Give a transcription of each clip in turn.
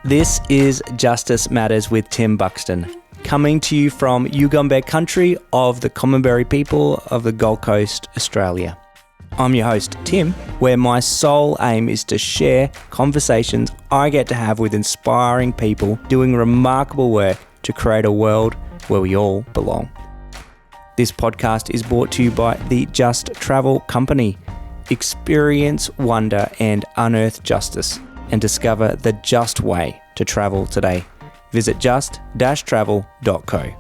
This is Justice Matters with Tim Buxton, coming to you from Yugambeh country of the Commonberry people of the Gold Coast, Australia. I'm your host, Tim, where my sole aim is to share conversations I get to have with inspiring people doing remarkable work to create a world where we all belong. This podcast is brought to you by the Just Travel Company. Experience, wonder, and unearth justice, and discover the just way to travel today. Visit just-travel.co.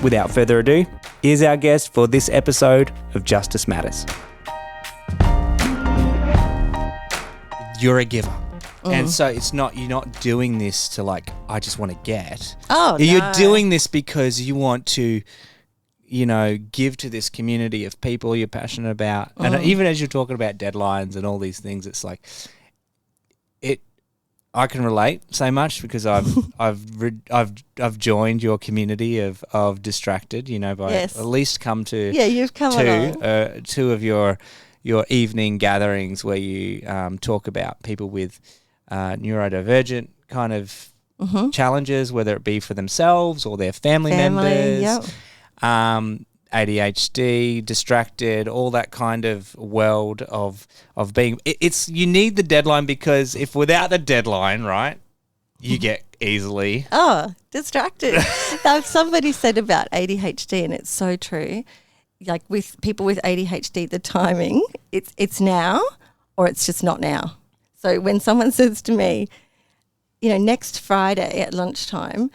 Without further ado, here's our guest for this episode of Justice Matters. You're a giver. And so you're not doing this to I just want to get. Oh, no. You're doing this because you want to, give to this community of people you're passionate about. And even as you're talking about deadlines and all these things, it's I can relate so much because I've joined your community of distracted, by yes. at least come to you've come two of your evening gatherings where you talk about people with neurodivergent kind of challenges, whether it be for themselves or their family members. Yep. ADHD, distracted, all that kind of world of being. You need the deadline because if without the deadline, right, you get easily distracted. Somebody said about ADHD, and it's so true. Like with people with ADHD, the timing it's now or it's just not now. So when someone says to me, next Friday at lunchtime,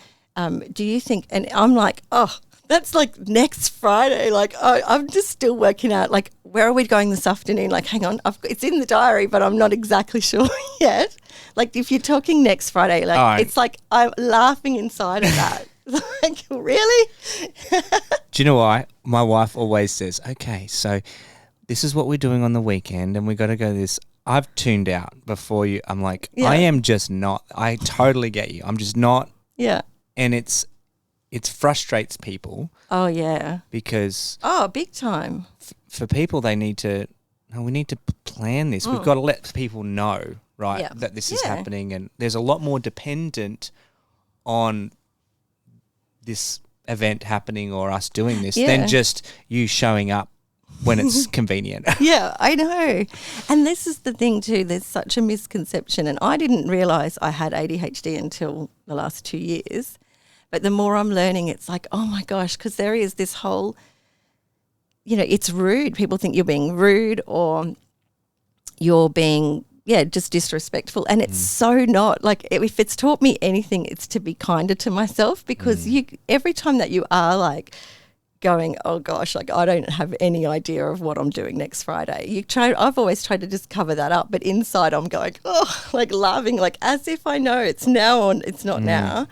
do you think? And I'm like, that's next Friday. I'm just still working out, where are we going this afternoon? Hang on, it's in the diary, but I'm not exactly sure yet. If you're talking next Friday, it's I'm laughing inside of that. Really? Do you know why? My wife always says, okay, so this is what we're doing on the weekend and we got to go this. I've tuned out before you. I'm I am just not. I totally get you. I'm just not. Yeah. And it frustrates people. Oh, yeah. Because... Oh, big time. For people, we need to plan this. We've got to let people know, right, that this is happening. And there's a lot more dependent on this event happening or us doing this than just you showing up when it's convenient. Yeah, I know. And this is the thing too, there's such a misconception, and I didn't realise I had ADHD until the last 2 years. But the more I'm learning, it's oh my gosh, because there is this whole, it's rude. People think you're being rude or you're being, just disrespectful. And it's so not. If it's taught me anything, it's to be kinder to myself because every time that you are going, oh gosh, I don't have any idea of what I'm doing next Friday. I've always tried to just cover that up, but inside I'm going, laughing, as if I know it's now or it's not now.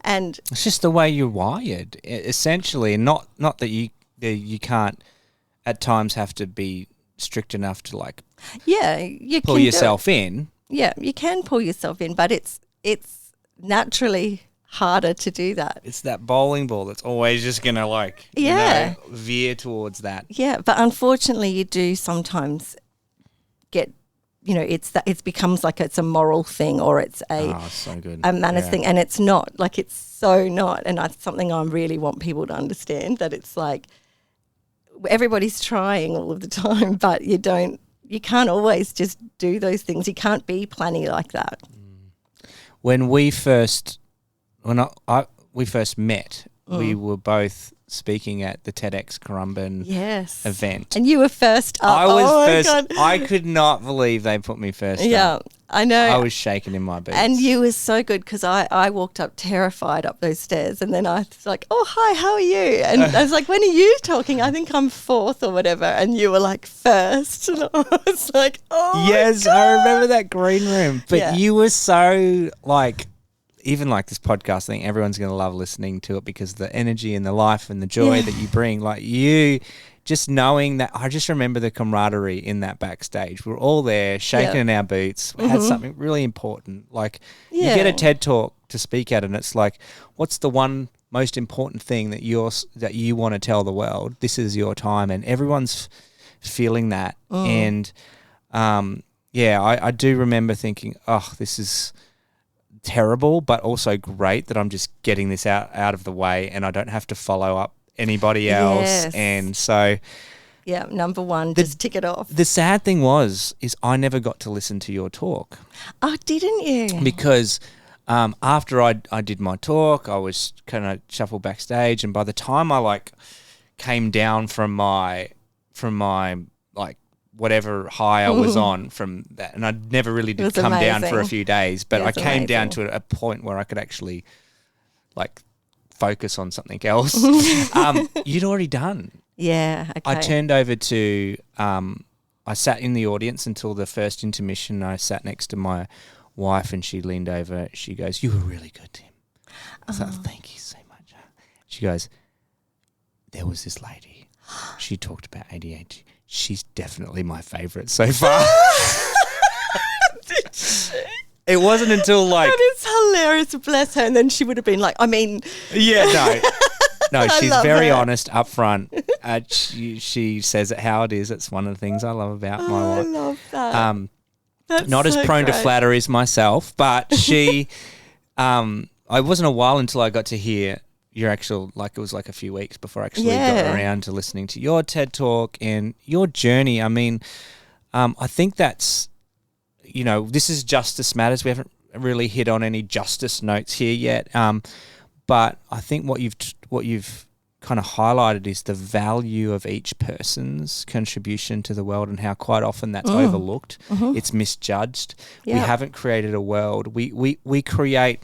And it's just the way you're wired, essentially, and not that you can't at times have to be strict enough to you pull yourself in. Yeah, you can pull yourself in, but it's naturally harder to do that. It's that bowling ball that's always just gonna veer towards that. Yeah, but unfortunately, you do sometimes get. It becomes it's a moral thing or it's a manners thing, and it's not. It's so not, and that's something I really want people to understand, that it's everybody's trying all of the time, but you can't always just do those things. You can't be planny like that. When we first met, we were both speaking at the TEDx Currumbin event. And you were first up. I was first. God. I could not believe they put me first up. Yeah, I know. I was shaking in my boots. And you were so good because I walked up terrified up those stairs, and then I was oh, hi, how are you? And I was when are you talking? I think I'm fourth or whatever. And you were first. And I was oh, yes, my God. I remember that green room. But you were so even this podcast thing, everyone's going to love listening to it because the energy and the life and the joy that you bring, you just knowing that. I just remember the camaraderie in that backstage. We're all there shaking in our boots. We had something really important. You get a TED talk to speak at, and it's what's the one most important thing that you want to tell the world? This is your time, and everyone's feeling that. And I do remember thinking, this is terrible, but also great that I'm just getting this out of the way and I don't have to follow up anybody else. Yes. And so yeah, number one, just tick it off. the sad thing is I never got to listen to your talk. Oh, didn't you? Because after I did my talk, I was kind of shuffled backstage, and by the time I like came down from my like whatever high I was on from that, and I never really did come down for a few days, but I came down to a point where I could actually like focus on something else. You'd already done. Yeah, okay. I turned over to I sat in the audience until the first intermission. I sat next to my wife and she leaned over. She goes, "You were really good, Tim." I was like, "Thank you so much." She goes, "There was this lady. She talked about ADHD. She's definitely my favourite so far." Did she? It wasn't until like... That is hilarious, bless her. And then she would have been like, Yeah, no, she's very her. honest up front. She says it how it is. It's one of the things I love about my wife. I love that. That's not so as prone great. to flattery as myself, but she... I wasn't a while until I got to hear your actual, like it was like a few weeks before I actually got around to listening to your TED Talk and your journey. I mean, I think that's, you know, this is Justice Matters. We haven't really hit on any justice notes here yet, but I think what you've kind of highlighted is the value of each person's contribution to the world and how quite often that's overlooked. It's misjudged. We haven't created a world. We create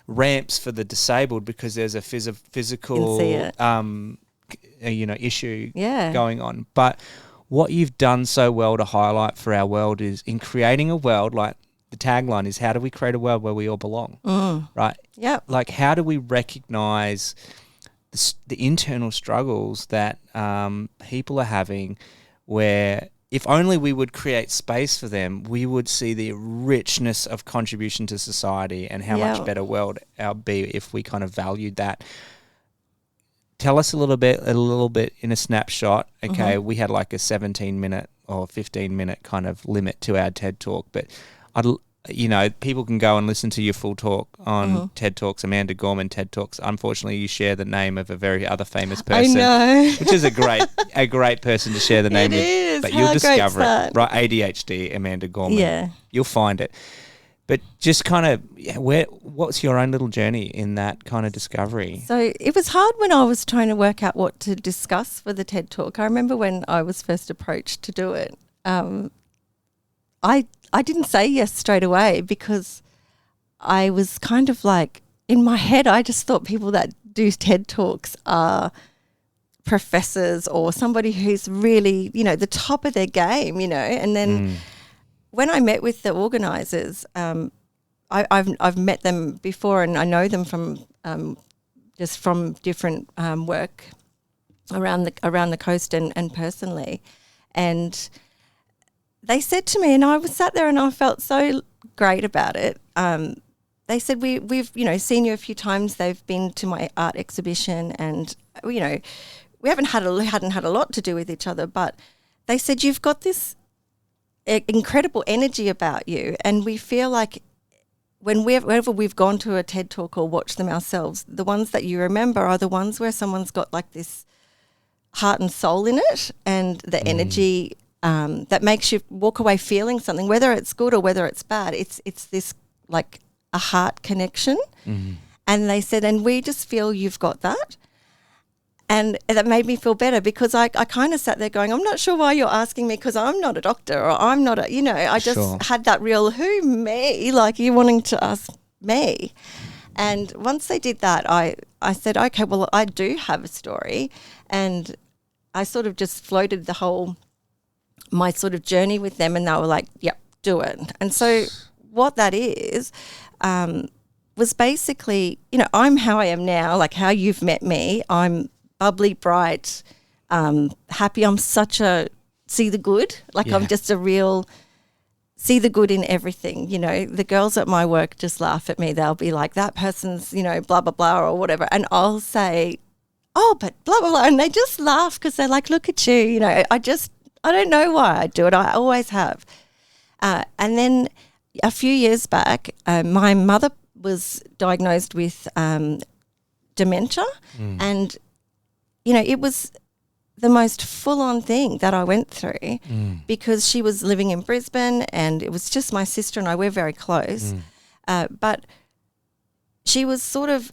ramps for the disabled because there's a physical issue going on. But what you've done so well to highlight for our world is in creating a world, like the tagline is, how do we create a world where we all belong? Right? Yeah. Like, how do we recognize the internal struggles that people are having, where if only we would create space for them, we would see the richness of contribution to society and how much better world our be if we kind of valued that. Tell us a little bit in a snapshot. Okay, we had like a 17-minute or 15-minute kind of limit to our TED Talk, but people can go and listen to your full talk on TED Talks, Amanda Gorman TED Talks. Unfortunately, you share the name of a very other famous person. I know. Which is a great person to share the name It with. is. But How you'll discover great's it. Right, ADHD, Amanda Gorman. Yeah. You'll find it. But just kind of, what's your own little journey in that kind of discovery? So it was hard when I was trying to work out what to discuss for the TED Talk. I remember when I was first approached to do it, I didn't say yes straight away because I was kind of like, in my head, I just thought people that do TED Talks are professors or somebody who's really, the top of their game, and then when I met with the organisers, I've met them before and I know them from just from different work around the coast and personally, and they said to me, and I was sat there and I felt so great about it. They said, we've seen you a few times. They've been to my art exhibition, and we hadn't had a lot to do with each other. But they said, you've got this incredible energy about you, and we feel like whenever we've gone to a TED Talk or watched them ourselves, the ones that you remember are the ones where someone's got like this heart and soul in it, and the energy. That makes you walk away feeling something, whether it's good or whether it's bad. It's this like a heart connection. And they said, and we just feel you've got that. And that made me feel better because I kind of sat there going, I'm not sure why you're asking me because I'm not a doctor or I'm not I just had that real me, like you wanting to ask me. And once they did that, I said, okay, well, I do have a story. And I sort of just floated my sort of journey with them, and they were like, yep, do it. And so what that is was basically, I'm how I am now, like how you've met me. I'm bubbly, bright, happy. I'm such a see the good. Like I'm just a real see the good in everything. The girls at my work just laugh at me. They'll be like, that person's, blah, blah, blah or whatever. And I'll say, oh, but blah, blah, blah. And they just laugh because they're like, look at you. I don't know why I do it. I always have. And then a few years back, my mother was diagnosed with dementia, and it was the most full-on thing that I went through because she was living in Brisbane, and it was just my sister and I. We're very close, but she was sort of,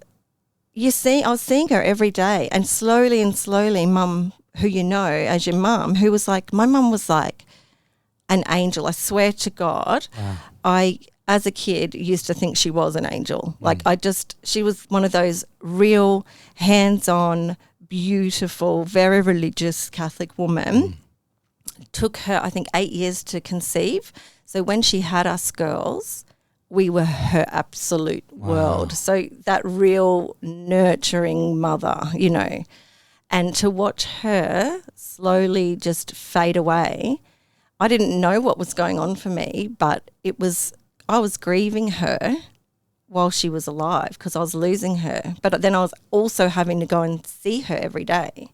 I was seeing her every day, and slowly, Mum, who you know as your mum, who was like, my mum was like an angel. I swear to God, I, as a kid, used to think she was an angel. Like she was one of those real hands-on, beautiful, very religious Catholic woman. Took her, I think, 8 years to conceive. So when she had us girls, we were her absolute world. So that real nurturing mother, and to watch her slowly just fade away, I didn't know what was going on for me, but I was grieving her while she was alive because I was losing her. But then I was also having to go and see her every day.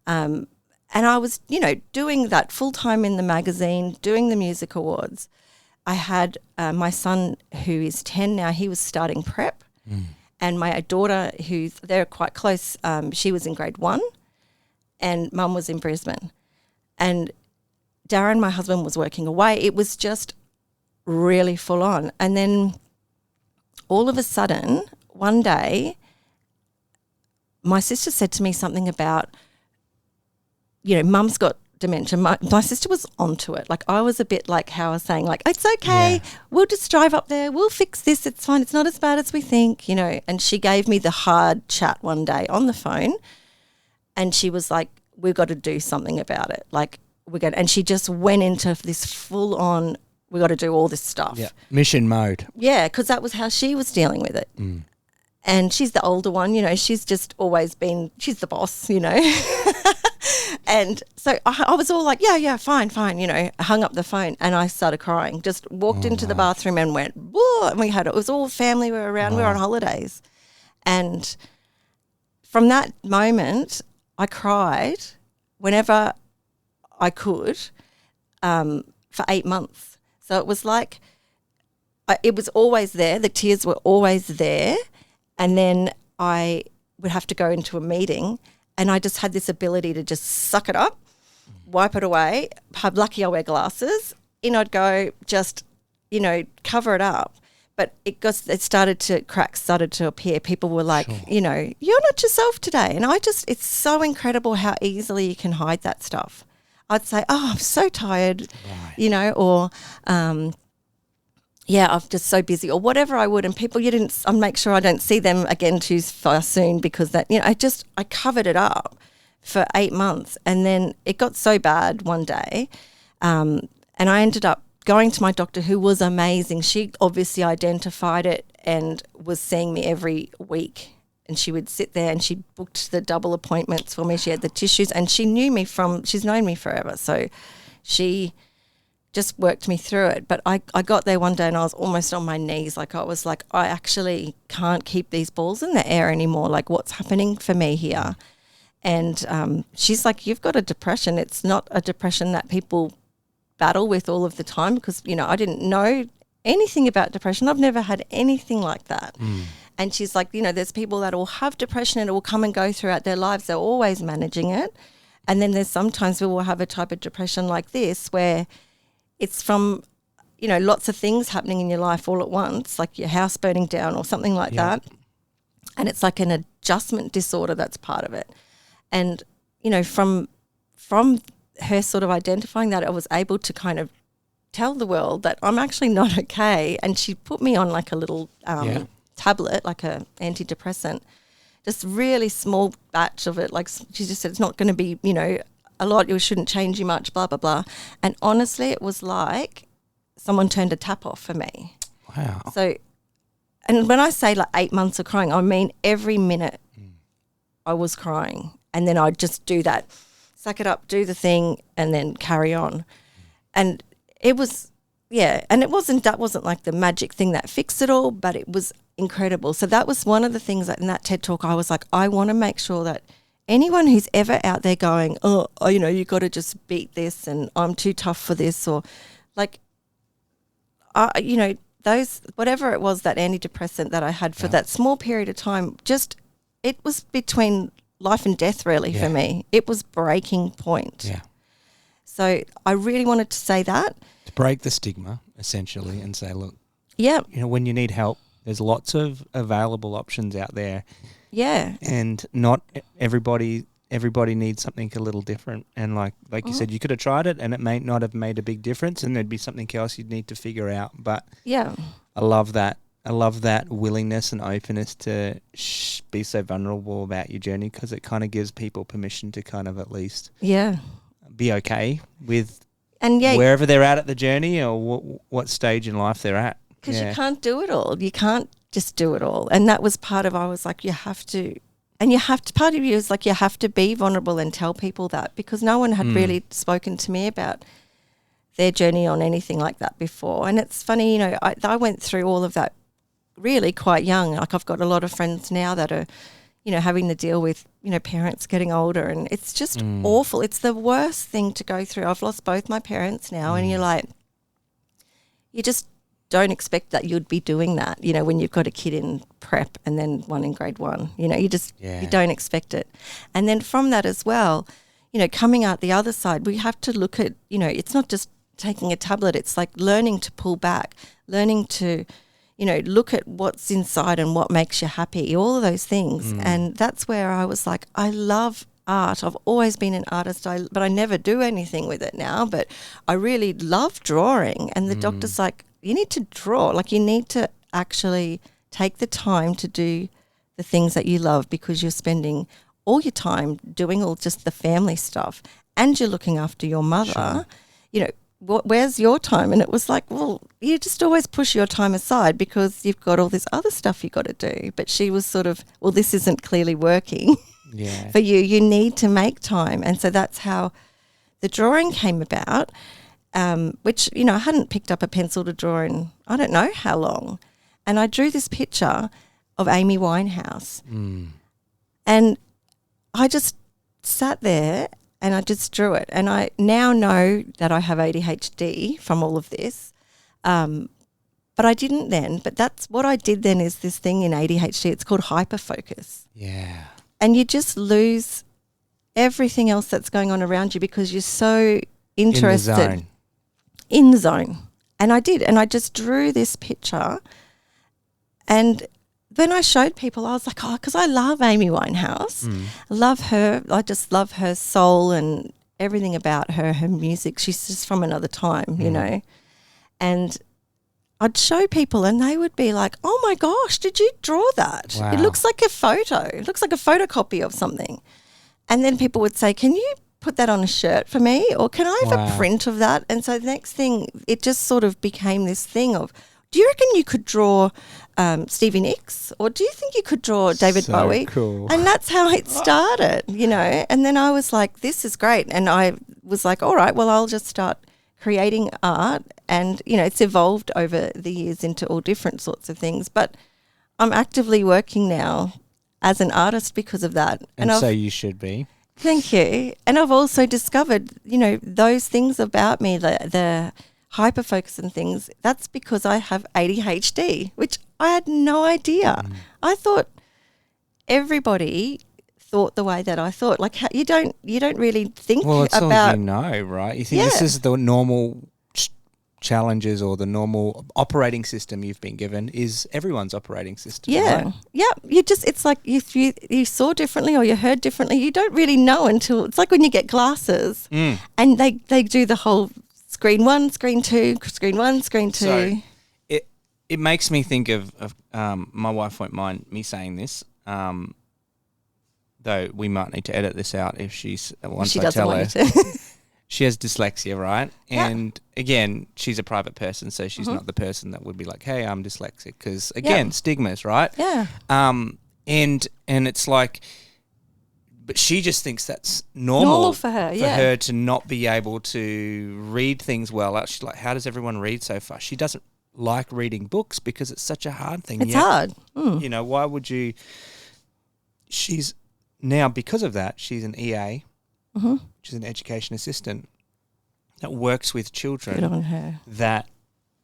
And I was, doing that full-time in the magazine, doing the music awards. I had my son, who is 10 now, he was starting prep. And my daughter, they're quite close, she was in grade 1 and Mum was in Brisbane. And Darren, my husband, was working away. It was just really full on. And then all of a sudden, one day, my sister said to me something about, Mum's got dementia. My sister was onto it. Like, I was a bit like how I was saying, like, it's okay, we'll just drive up there, we'll fix this, it's fine, it's not as bad as we think, And she gave me the hard chat one day on the phone, and she was like, we've got to do something about it. Like, and she just went into this full on, we got to do all this stuff. Yeah, mission mode. Yeah, because that was how she was dealing with it. And she's the older one, she's just always been, she's the boss, And so I was all like, yeah, fine, I hung up the phone and I started crying, just walked into the bathroom and went, whoa, and it was all family, we were around, we were on holidays. And from that moment, I cried whenever I could for 8 months. So it was like, it was always there, the tears were always there. And then I would have to go into a meeting, and I just had this ability to just suck it up, wipe it away. Lucky I wear glasses. In I'd go, just, cover it up. But it started to, cracks started to appear. People were like, you're not yourself today. And it's so incredible how easily you can hide that stuff. I'd say, I'm so tired, or I'm just so busy, or whatever I would, and people, I'd make sure I don't see them again too far soon, because that, I covered it up for 8 months, and then it got so bad one day, and I ended up going to my doctor, who was amazing. She obviously identified it and was seeing me every week, and she would sit there and she booked the double appointments for me. She had the tissues, and she knew me she's known me forever, so she just worked me through it. But I got there one day and I was almost on my knees. Like, I was like, I actually can't keep these balls in the air anymore. Like, what's happening for me here? And she's like, you've got a depression. It's not a depression that people battle with all of the time, because, I didn't know anything about depression. I've never had anything like that. And she's like, there's people that will have depression and it will come and go throughout their lives. They're always managing it. And then there's sometimes we will have a type of depression like this, where it's from, lots of things happening in your life all at once, like your house burning down or something like that. And it's like an adjustment disorder that's part of it. And, from her sort of identifying that, I was able to kind of tell the world that I'm actually not okay. And she put me on like a little tablet, like a antidepressant, just really small batch of it. Like, she just said, it's not going to be, a lot, you shouldn't change you much, blah, blah, blah. And honestly, it was like someone turned a tap off for me. Wow. So, and when I say like 8 months of crying, I mean every minute I was crying. And then I'd just do that, suck it up, do the thing, and then carry on. And it was, and that wasn't like the magic thing that fixed it all, but it was incredible. So that was one of the things that in that TED Talk, I was like, I want to make sure that anyone who's ever out there going, you got to just beat this and I'm too tough for this, or like, those, whatever it was, that antidepressant that I had for that small period of time, just, it was between life and death really for me. It was breaking point. Yeah. So I really wanted to say that. To break the stigma, essentially, and say, look, Yeah. you know, when you need help, there's lots of available options out there. Yeah. And not everybody needs something a little different. And like you said, you could have tried it and it may not have made a big difference, and there'd be something else you'd need to figure out. But yeah, I love that. I love that willingness and openness to be so vulnerable about your journey, because it kind of gives people permission to kind of at least be okay with wherever they're at the journey, or what stage in life they're at. Because you can't do it all. You can't just do it all. And that was part of, I was like, you have to, part of you is like, you have to be vulnerable and tell people that, because no one had really spoken to me about their journey on anything like that before. And it's funny, you know, I went through all of that really quite young. Like, I've got a lot of friends now that are, you know, having to deal with, you know, parents getting older, and it's just awful. It's the worst thing to go through. I've lost both my parents now, and you're like, you just don't expect that you'd be doing that, you know, when you've got a kid in prep and then one in grade 1. You know, you just you don't expect it. And then from that as well, you know, coming out the other side, we have to look at, you know, it's not just taking a tablet. It's like learning to pull back, learning to, you know, look at what's inside and what makes you happy, all of those things. And that's where I was like, I love art. I've always been an artist, but I never do anything with it now. But I really love drawing. And the doctor's like, you need to draw. Like, you need to actually take the time to do the things that you love, because you're spending all your time doing all just the family stuff, and you're looking after your mother. Sure. You know, where's your time? And it was like, well, you just always push your time aside because you've got all this other stuff you got to do. But she was sort of, well, this isn't clearly working for you. You need to make time. And so that's how the drawing came about, which, you know, I hadn't picked up a pencil to draw in I don't know how long. And I drew this picture of Amy Winehouse. And I just sat there and I just drew it. And I now know that I have ADHD from all of this. But I didn't then. But that's what I did then, is this thing in ADHD. It's called hyperfocus. Yeah. And you just lose everything else that's going on around you because you're so interested. In the zone. And I did. And I just drew this picture. And when I showed people, I was like, oh, because I love Amy Winehouse. I love her. I just love her soul and everything about her, her music. She's just from another time, you know. And I'd show people and they would be like, oh, my gosh, did you draw that? Wow. It looks like a photo. It looks like a photocopy of something. And then people would say, can you put that on a shirt for me, or can I have a print of that? And so the next thing, it just sort of became this thing of, do you reckon you could draw Stevie Nicks, or do you think you could draw David Bowie? Cool. And that's how it started, you know. And then I was like, this is great. And I was like, all right, well, I'll just start creating art. And, you know, it's evolved over the years into all different sorts of things. But I'm actively working now as an artist because of that. And so you should be. Thank you. And I've also discovered, you know, those things about me, the hyperfocus and things, that's because I have ADHD, which I had no idea. I thought everybody thought the way that I thought. Like, you don't really think about. Well, it's all you know, right? You think this is the normal challenges or the normal operating system you've been given is everyone's operating system. Right? You just, it's like if you saw differently or you heard differently, you don't really know until, it's like when you get glasses and they do the whole screen 1, screen 2, screen 1, screen 2. So it makes me think of my wife won't mind me saying this, though we might need to edit this out if once I tell her. She has dyslexia, right? And again, she's a private person, so she's not the person that would be like, hey, I'm dyslexic, because again, stigmas, right? Yeah. And it's like, but she just thinks that's normal for her, for her to not be able to read things well. She's like, how does everyone read so fast? She doesn't like reading books because it's such a hard thing. It's hard. You know, why would you? She's now, because of that, she's an EA, which is an education assistant that works with children Good on her. that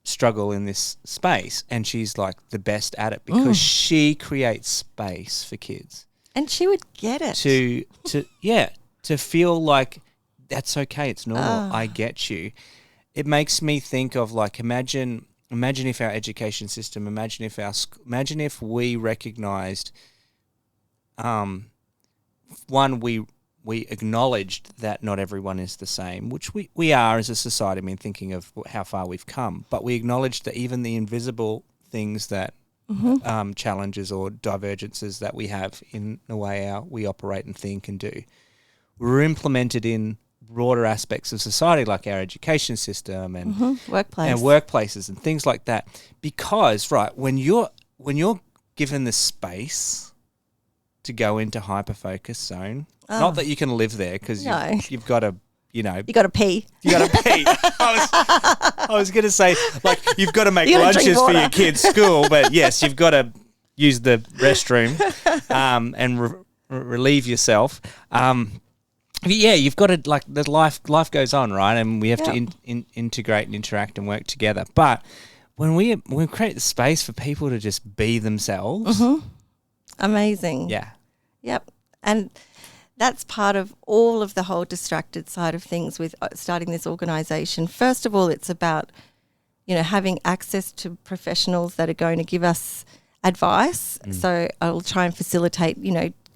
struggle in this space, and she's like the best at it because she creates space for kids. And she would get it. To feel like that's okay, it's normal, I get you. It makes me think of like, imagine if our education system, imagine if we recognised, we acknowledged that not everyone is the same, which we are as a society. I mean, thinking of how far we've come, but we acknowledged that even the invisible things that challenges or divergences that we have in the way we operate and think and do were implemented in broader aspects of society, like our education system and workplaces and things like that. Because when you're given the space to go into hyper-focus zone, not that you can live there because you've got to, you got to pee. You got to pee. I was going to say, like, you've got to make lunches for your kids' school, but yes, you've got to use the restroom and relieve yourself. You've got to, like, the life goes on, right? And we have to integrate and interact and work together. But when we create the space for people to just be themselves, amazing. Yeah. Yep. And that's part of all of the whole distracted side of things with starting this organisation. First of all, it's about, having access to professionals that are going to give us advice. So I'll try and facilitate,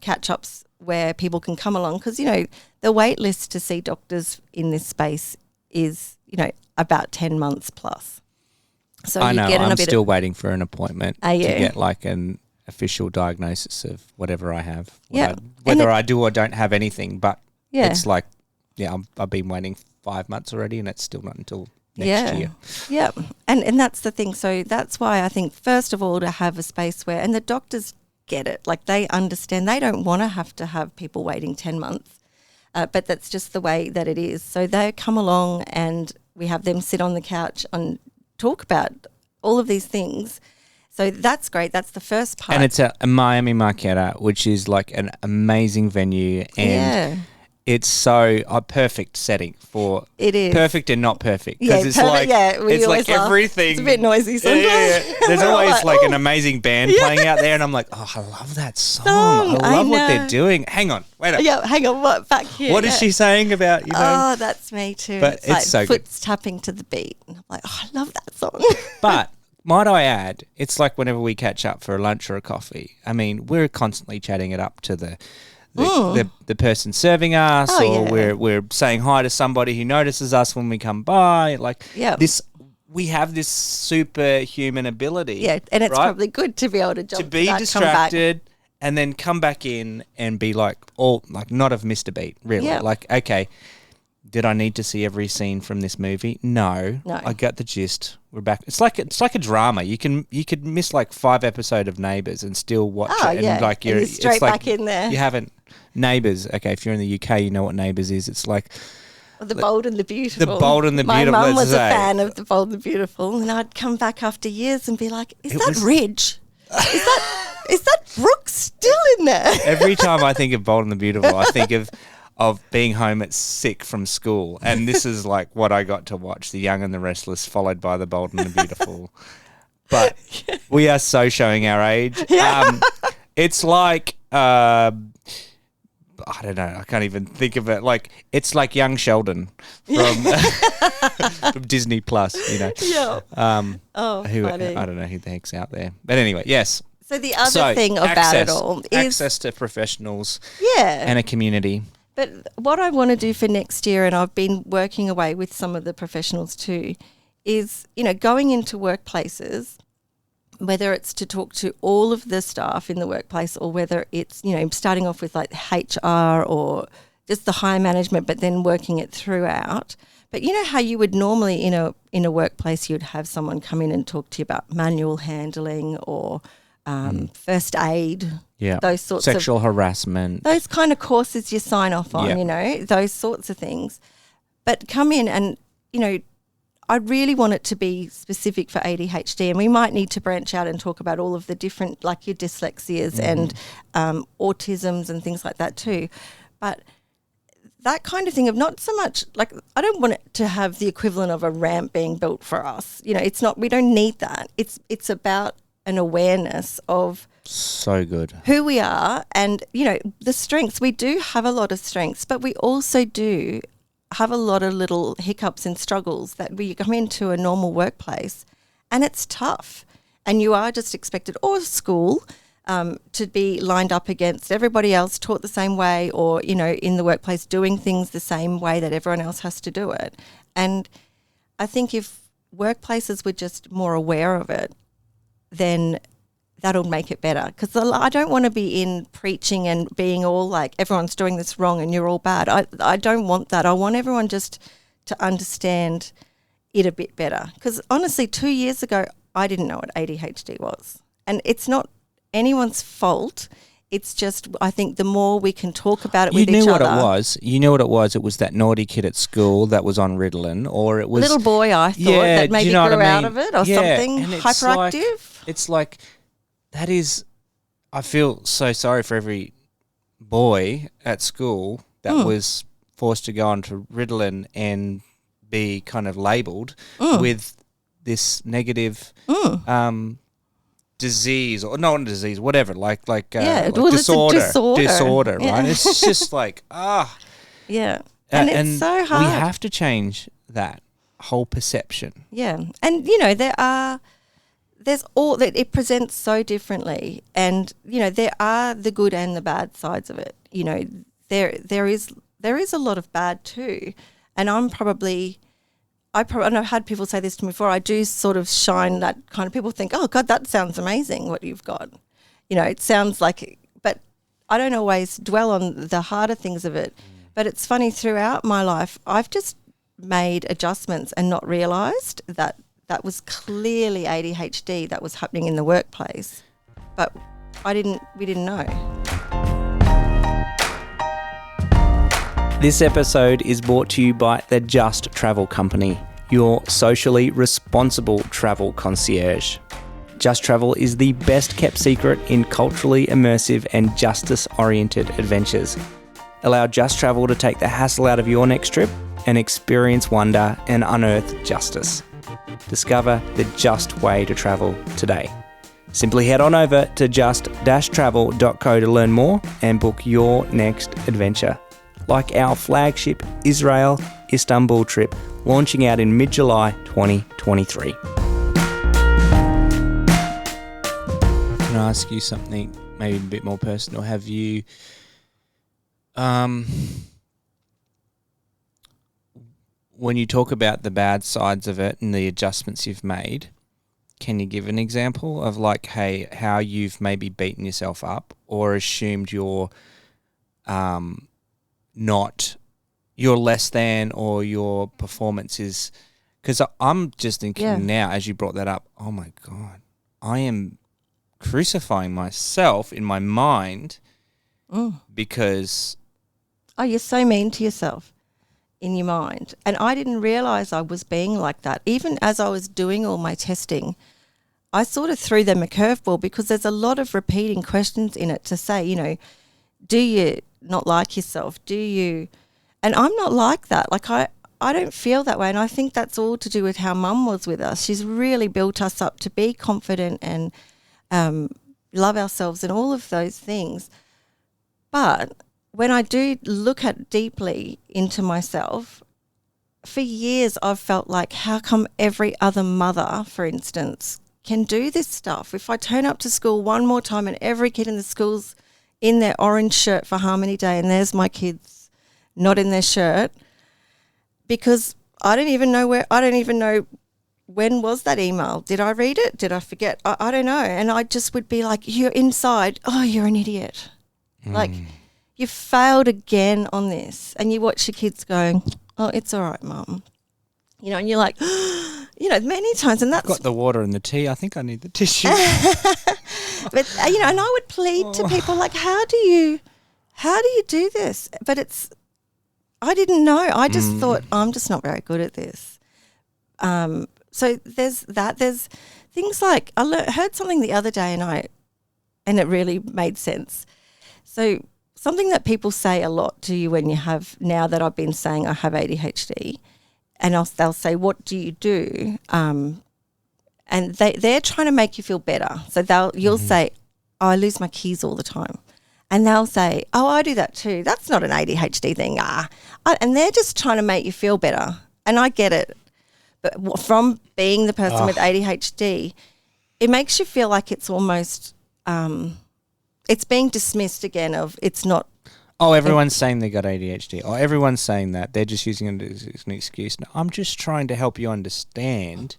catch-ups where people can come along because, the wait list to see doctors in this space is, about 10 months plus. So I know, I'm still waiting for an appointment to get like an official diagnosis of whatever I have. Whether I do or don't have anything, but it's like, I've been waiting 5 months already and it's still not until next year. Yeah, and that's the thing. So that's why I think, first of all, to have a space where, and the doctors get it, like they understand, they don't want to have people waiting 10 months, but that's just the way that it is. So they come along and we have them sit on the couch and talk about all of these things. So that's great. That's the first part. And it's a Miami Marquetta, which is like an amazing venue. And it's so a perfect setting for it is perfect and not perfect. Because it's like everything. It's a bit noisy sometimes. There's always like an amazing band playing out there, and I'm like, I love that song. I love what they're doing. Hang on, wait up. Yeah, hang on. What back here? What is she saying about Oh, that's me too. But it's like so foot's tapping to the beat, and I'm like, I love that song. But might I add, it's like whenever we catch up for a lunch or a coffee. I mean, we're constantly chatting it up to the person serving us, we're saying hi to somebody who notices us when we come by. Like this, we have this superhuman ability. Yeah, and it's probably good to be able to be distracted and then come back in and be like, not have missed a beat, really. Yeah. Like, okay, did I need to see every scene from this movie? No. I got the gist. We're back. It's like a drama. You could miss like 5 episodes of Neighbours and still watch it. And like you're straight back in there. You haven't Neighbours. Okay, if you're in the UK, you know what Neighbours is. It's like The Bold and the Beautiful. The Bold and the Beautiful. My mum was a fan of The Bold and the Beautiful, and I'd come back after years and be like, Is that Ridge? Is that Brooke still in there? Every time I think of Bold and the Beautiful, I think of being home at sick from school, and this is like what I got to watch: The Young and the Restless, followed by The Bold and the Beautiful. But we are so showing our age. It's like I don't know. I can't even think of it. Like it's like Young Sheldon from Disney Plus. Yeah. Funny. I don't know who the heck's out there, but anyway, yes. So the other thing about it all is access to professionals. And a community. But what I want to do for next year, and I've been working away with some of the professionals too, is, going into workplaces, whether it's to talk to all of the staff in the workplace or whether it's, starting off with like HR or just the high management, but then working it throughout. But you know how you would normally in a workplace, you'd have someone come in and talk to you about manual handling or first aid, those sorts sexual harassment, those kind of courses you sign off on, those sorts of things. But come in and, I really want it to be specific for ADHD, and we might need to branch out and talk about all of the different, like your dyslexias and autisms and things like that too. But that kind of thing of not so much like I don't want it to have the equivalent of a ramp being built for us. It's not. We don't need that. It's about an awareness of so good who we are and the strengths. We do have a lot of strengths, but we also do have a lot of little hiccups and struggles that we come into a normal workplace and it's tough, and you are just expected, or school, to be lined up against everybody else, taught the same way, or, in the workplace doing things the same way that everyone else has to do it. And I think if workplaces were just more aware of it, then that'll make it better. Because I don't want to be in preaching and being all like, everyone's doing this wrong and you're all bad. I don't want that. I want everyone just to understand it a bit better. Because honestly, 2 years ago, I didn't know what ADHD was. And it's not anyone's fault. It's just, I think the more we can talk about it with each other. You knew what it was. You knew what it was. It was that naughty kid at school that was on Ritalin, or it was... Little boy, I thought, that maybe grew out of it, or something hyperactive. It's like, that is... I feel so sorry for every boy at school that was forced to go on to Ritalin and be kind of labelled with this negative... disease, or not disease, whatever, like disorder, right? It's just like, yeah, and it's so hard. We have to change that whole perception. Yeah, and there's all that, it presents so differently, and there are the good and the bad sides of it. There is a lot of bad too, and and I've had people say this to me before, I do sort of shine that kind of, people think, oh God, that sounds amazing what you've got. It sounds like, but I don't always dwell on the harder things of it. But it's funny, throughout my life, I've just made adjustments and not realised that was clearly ADHD that was happening in the workplace. But we didn't know. This episode is brought to you by the Just Travel Company, your socially responsible travel concierge. Just Travel is the best kept secret in culturally immersive and justice-oriented adventures. Allow Just Travel to take the hassle out of your next trip and experience wonder and unearth justice. Discover the just way to travel today. Simply head on over to just-travel.co to learn more and book your next adventure, like our flagship Israel Istanbul trip launching out in mid-July 2023. Can I ask you something maybe a bit more personal? Have you when you talk about the bad sides of it and the adjustments you've made, can you give an example of like, hey, how you've maybe beaten yourself up or assumed you're you're less than, or your performance is... Because I'm just thinking now, as you brought that up, oh my God, I am crucifying myself in my mind because... Oh, you're so mean to yourself in your mind. And I didn't realise I was being like that. Even as I was doing all my testing, I sort of threw them a curveball, because there's a lot of repeating questions in it to say, do you not like yourself? Do you... And I'm not like that. Like I don't feel that way. And I think that's all to do with how Mum was with us. She's really built us up to be confident and love ourselves and all of those things. But when I do look at deeply into myself, for years I've felt like, how come every other mother, for instance, can do this stuff? If I turn up to school one more time and every kid in the school's in their orange shirt for Harmony Day and there's my kids not in their shirt, because I don't even know when was that email. Did I read it? Did I forget? I don't know. And I just would be like, you're inside, oh, you're an idiot. Like, you failed again on this. And you watch your kids going, oh, it's all right, Mum. And you're like, many times. And that's... I've got the water and the tea. I think I need the tissue. But, and I would plead to people like, how do you do this? But I didn't know. I just thought, I'm just not very good at this. So there's that. There's things like, I heard something the other day and it really made sense. So something that people say a lot to you when you have, now that I've been saying I have ADHD, and they'll say, what do you do? And they're trying to make you feel better. So you'll say, oh, I lose my keys all the time. And they'll say, oh, I do that too. That's not an ADHD thing. And they're just trying to make you feel better. And I get it. But from being the person with ADHD, it makes you feel like it's almost it's being dismissed again of it's not. Oh, everyone's saying they got ADHD. Oh, everyone's saying that. They're just using it as an excuse. No, I'm just trying to help you understand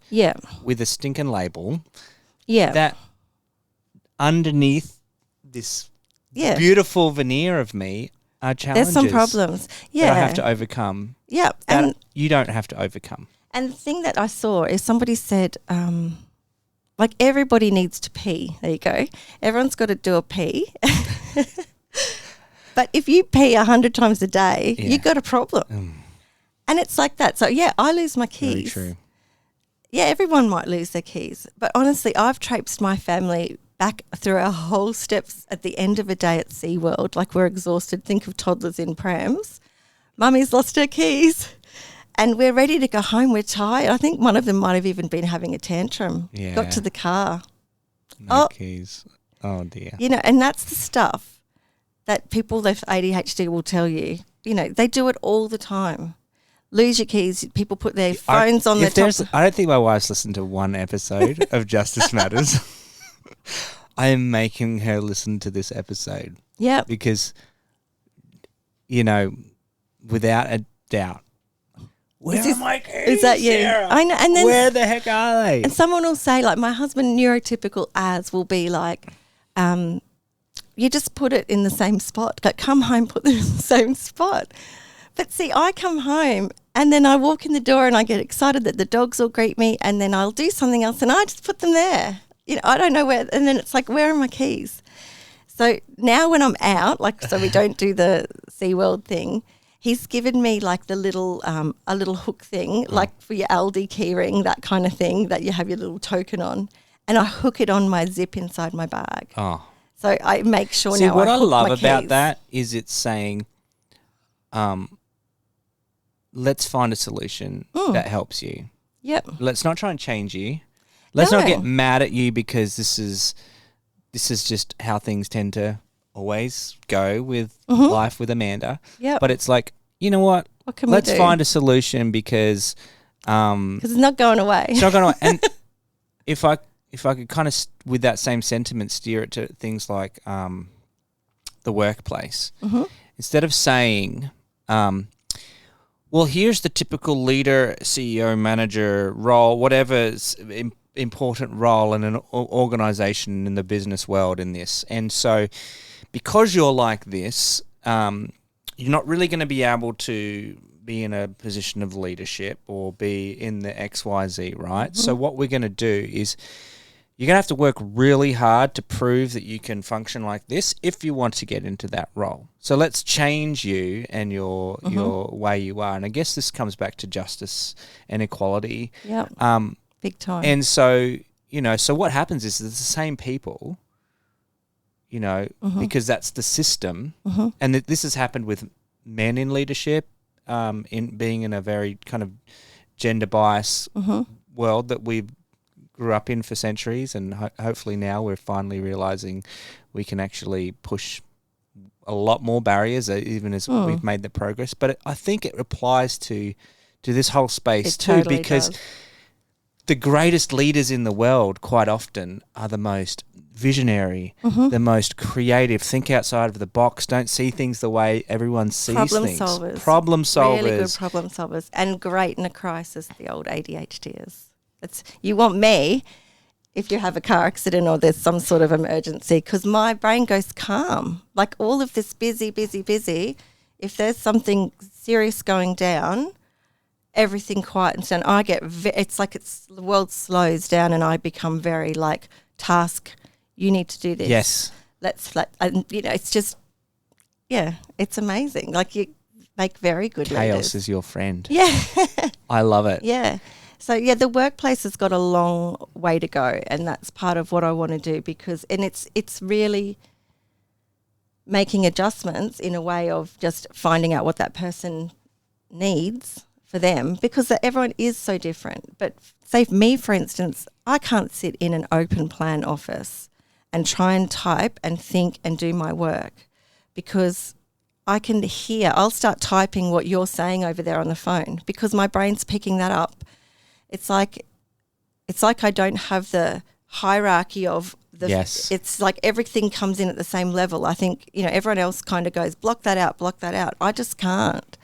with a stinking label that underneath this beautiful veneer of me are challenges. There's some problems. That I have to overcome. Yeah. And you don't have to overcome. And the thing that I saw is somebody said, like everybody needs to pee. There you go. Everyone's got to do a pee. But if you pee 100 times a day, you've got a problem. And it's like that. So, I lose my keys. Very true. Yeah, everyone might lose their keys. But honestly, I've traipsed my family back through our whole steps at the end of a day at SeaWorld. Like we're exhausted. Think of toddlers in prams. Mummy's lost her keys. And we're ready to go home. We're tired. I think one of them might have even been having a tantrum. Yeah. Got to the car. No keys. Oh, dear. You know, and that's the stuff that people with ADHD will tell you. You know, they do it all the time. Lose your keys. People put their phones on their top. I don't think my wife's listened to one episode of Justice Matters. I am making her listen to this episode. Yeah. Because, you know, without a doubt, where are my keys? Is that you? Sarah? I know. And then where the heck are they? And someone will say, like, my husband, neurotypical as will be like, you just put it in the same spot. Like, come home, put them in the same spot. But see, I come home and then I walk in the door and I get excited that the dogs will greet me, and then I'll do something else and I just put them there. You know, I don't know where. And then it's like, where are my keys? So now when I'm out, like, so we don't do the SeaWorld thing, he's given me like the little, a little hook thing, like for your Aldi keyring, that kind of thing that you have your little token on, and I hook it on my zip inside my bag. Oh. So I make sure See, now what I I hook love my about keys. that is it's saying, let's find a solution that helps you. Yep. Let's not try and change you. Let's not get mad at you because this is just how things tend to always go with life with Amanda. Yep. But it's like, you know what? What can Let's we do? find a solution because it's not going away. it's not going to. And if I could kind of with that same sentiment steer it to things like the workplace, instead of saying, well, here's the typical leader, CEO, manager role, whatever's important role in an organization in the business world in this. And so because you're like this, you're not really going to be able to be in a position of leadership or be in the XYZ, right? So what we're going to do is you're going to have to work really hard to prove that you can function like this if you want to get into that role. So let's change you and your way you are. And I guess this comes back to justice and equality. Yep. Big time. And so, you know, so what happens is it's the same people, you know, because that's the system. And this has happened with men in leadership, in being in a very kind of gender bias world that we grew up in for centuries, and hopefully now we're finally realizing we can actually push a lot more barriers, even as we've made the progress. But I think it applies to this whole space It too, totally because does. the greatest leaders in the world quite often are the most visionary, the most creative, think outside of the box, don't see things the way everyone sees things. Problem solvers. Really good problem solvers, and great in a crisis, the old ADHD is. You want me if you have a car accident or there's some sort of emergency, because my brain goes calm. Like all of this busy. If there's something serious going down, everything quietens down. I get it's like the world slows down and I become very like task. You need to do this. Yes. And you know, it's just it's amazing. Like you make very good Chaos leaders. is your friend. Yeah. I love it. Yeah. So, the workplace has got a long way to go, and that's part of what I want to do, because it's really making adjustments in a way of just finding out what that person needs for them, because everyone is so different. But say me, for instance, I can't sit in an open plan office and try and type and think and do my work, because I can hear, I'll start typing what you're saying over there on the phone because my brain's picking that up. It's like I don't have the hierarchy of the, Yes. It's like everything comes in at the same level. I think, everyone else kind of goes, block that out. I just can't.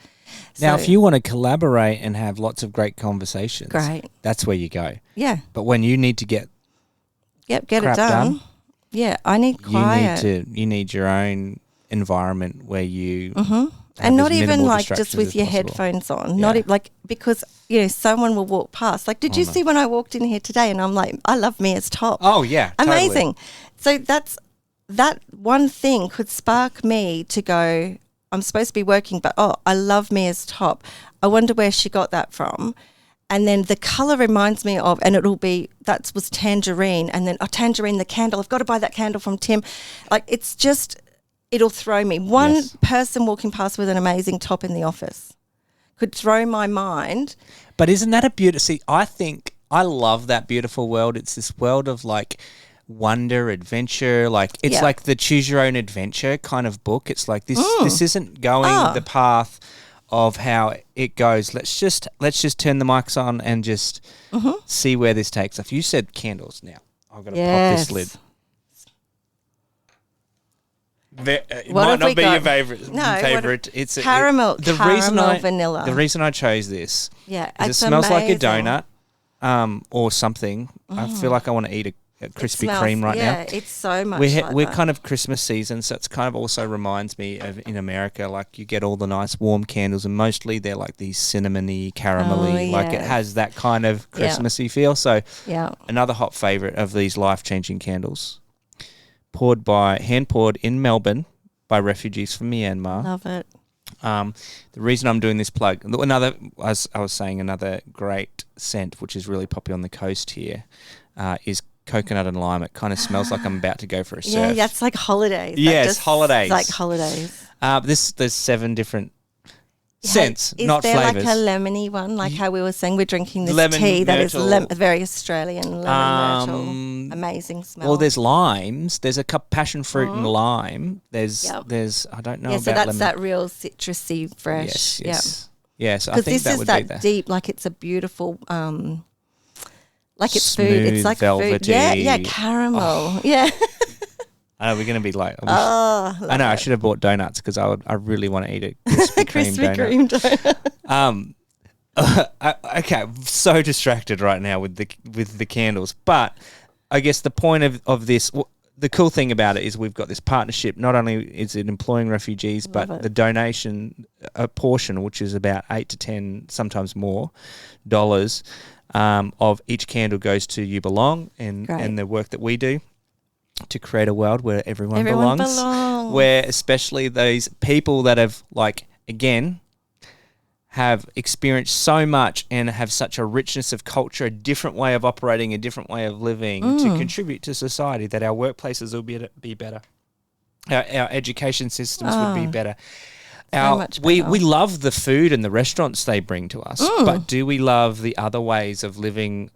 Now, So, if you want to collaborate and have lots of great conversations, great. that's where you go. Yeah. But when you need to get Get crap it done. Yeah, I need quiet. you need your own environment where you And not as even minimal like just distractions with as your possible. headphones on. Yeah. Not like, because someone will walk past. Like, did you see when I walked in here today? And I'm like, I love Mia's top. Oh yeah, totally. Amazing. So that one thing could spark me to go, I'm supposed to be working, but I love Mia's top. I wonder where she got that from. And then the colour reminds me of, and it'll be, that was tangerine. And then, tangerine, the candle. I've got to buy that candle from Tim. Like, it's just, it'll throw me. One person walking past with an amazing top in the office could throw my mind. But isn't that a beautiful? See, I love that beautiful world. It's this world of like wonder, adventure. Like it's like the choose your own adventure kind of book. It's like this. This isn't going the path of how it goes. Let's just turn the mics on and just see where this takes us. You said candles. Now I've got to pop this lid. It might not be your favorite. It's caramel. Vanilla. The reason I chose this, is it smells like a donut, or something. I feel like I want to eat a Krispy Kreme right now. Yeah, it's so much. We're kind of Christmas season, so it's kind of also reminds me of in America, like you get all the nice warm candles, and mostly they're like these cinnamony, caramelly, like it has that kind of Christmassy feel. So another hot favorite of these life-changing candles. Hand poured in Melbourne by refugees from Myanmar. Love it. The reason I'm doing this plug, as I was saying, another great scent which is really popular on the coast here, is coconut and lime. It kind of smells like I'm about to go for a surf. Yeah, that's like holidays. Yes, holidays. Like holidays. There's 7 different scents, not flavours. Is there flavours. like a lemony one? Like how we were saying, we're drinking this Lemon tea that myrtle. is very Australian, lemon myrtle. Amazing smell. Well, there's limes. There's a cup passion fruit and lime. There's I don't know about so that's lemon. that real citrusy, fresh. Yes. Yes, I because think this that is would that be there. deep, like it's a beautiful, like it's Smooth, food. It's like velvety. food. Yeah, caramel. Yeah. I know we're going to be late. I know I should have bought donuts because I really want to eat a Krispy Kreme donut. Okay, I'm so distracted right now with the candles, but I guess the point of this, the cool thing about it is we've got this partnership. Not only is it employing refugees, but the donation, a portion, which is about $8 to $10, sometimes more, dollars of each candle goes to You Belong and the work that we do to create a world where everyone belongs. Where especially those people that have, like, again, have experienced so much and have such a richness of culture, a different way of operating, a different way of living to contribute to society, that our workplaces will be better. Our education systems would be better. We love the food and the restaurants they bring to us, but do we love the other ways of living,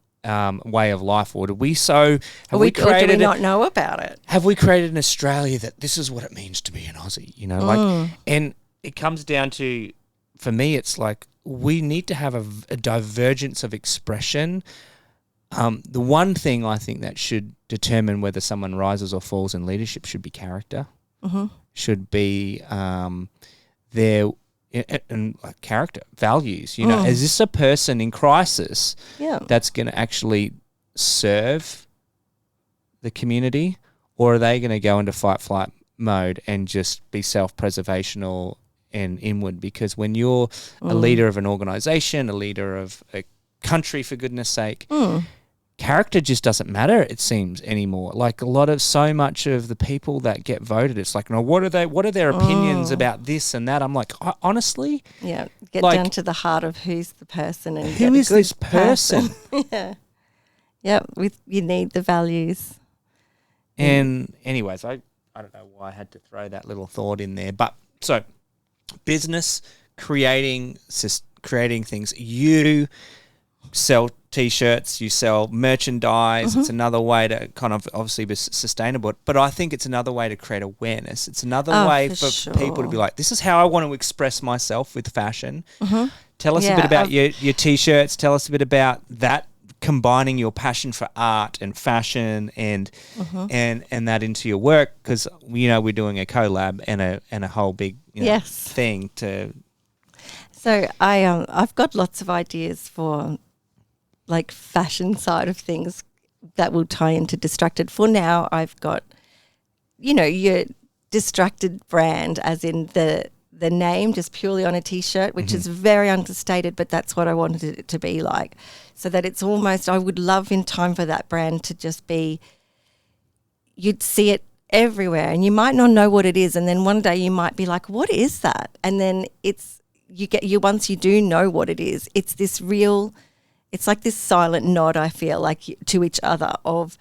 way of life, or do we or do we not know about it? Have we created an Australia that this is what it means to be an Aussie? Like, and it comes down to, for me, it's like we need to have a divergence of expression. The one thing I think that should determine whether someone rises or falls in leadership should be character. Should be their character, values. Is this a person in crisis that's going to actually serve the community, or are they going to go into fight-flight mode and just be self-preservational and inward? Because when you're a leader of an organisation, a leader of a country, for goodness sake, character just doesn't matter, it seems, anymore. Like so much of the people that get voted, it's like, no, what are their opinions about this and that? I'm like, honestly? Yeah, get down to the heart of who's the person and who is this person? Yeah. You need the values. And anyways, I I don't know why I had to throw that little thought in there. But so business, creating things. You sell T-shirts, you sell merchandise. It's another way to kind of obviously be sustainable. But I think it's another way to create awareness. It's another way for people to be like, this is how I want to express myself with fashion. Tell us a bit about your T-shirts. Tell us a bit about that, combining your passion for art and fashion and that into your work, because we're doing a collab and a whole big thing to. So I've got lots of ideas for like fashion side of things that will tie into Distracted. For now, I've got your Distracted brand, as in the name just purely on a T-shirt, which is very understated, but that's what I wanted it to be like. So that it's almost, I would love in time for that brand to just be, you'd see it everywhere and you might not know what it is. And then one day you might be like, what is that? And then once you do know what it is, it's this real, it's like this silent nod, I feel like, to each other of,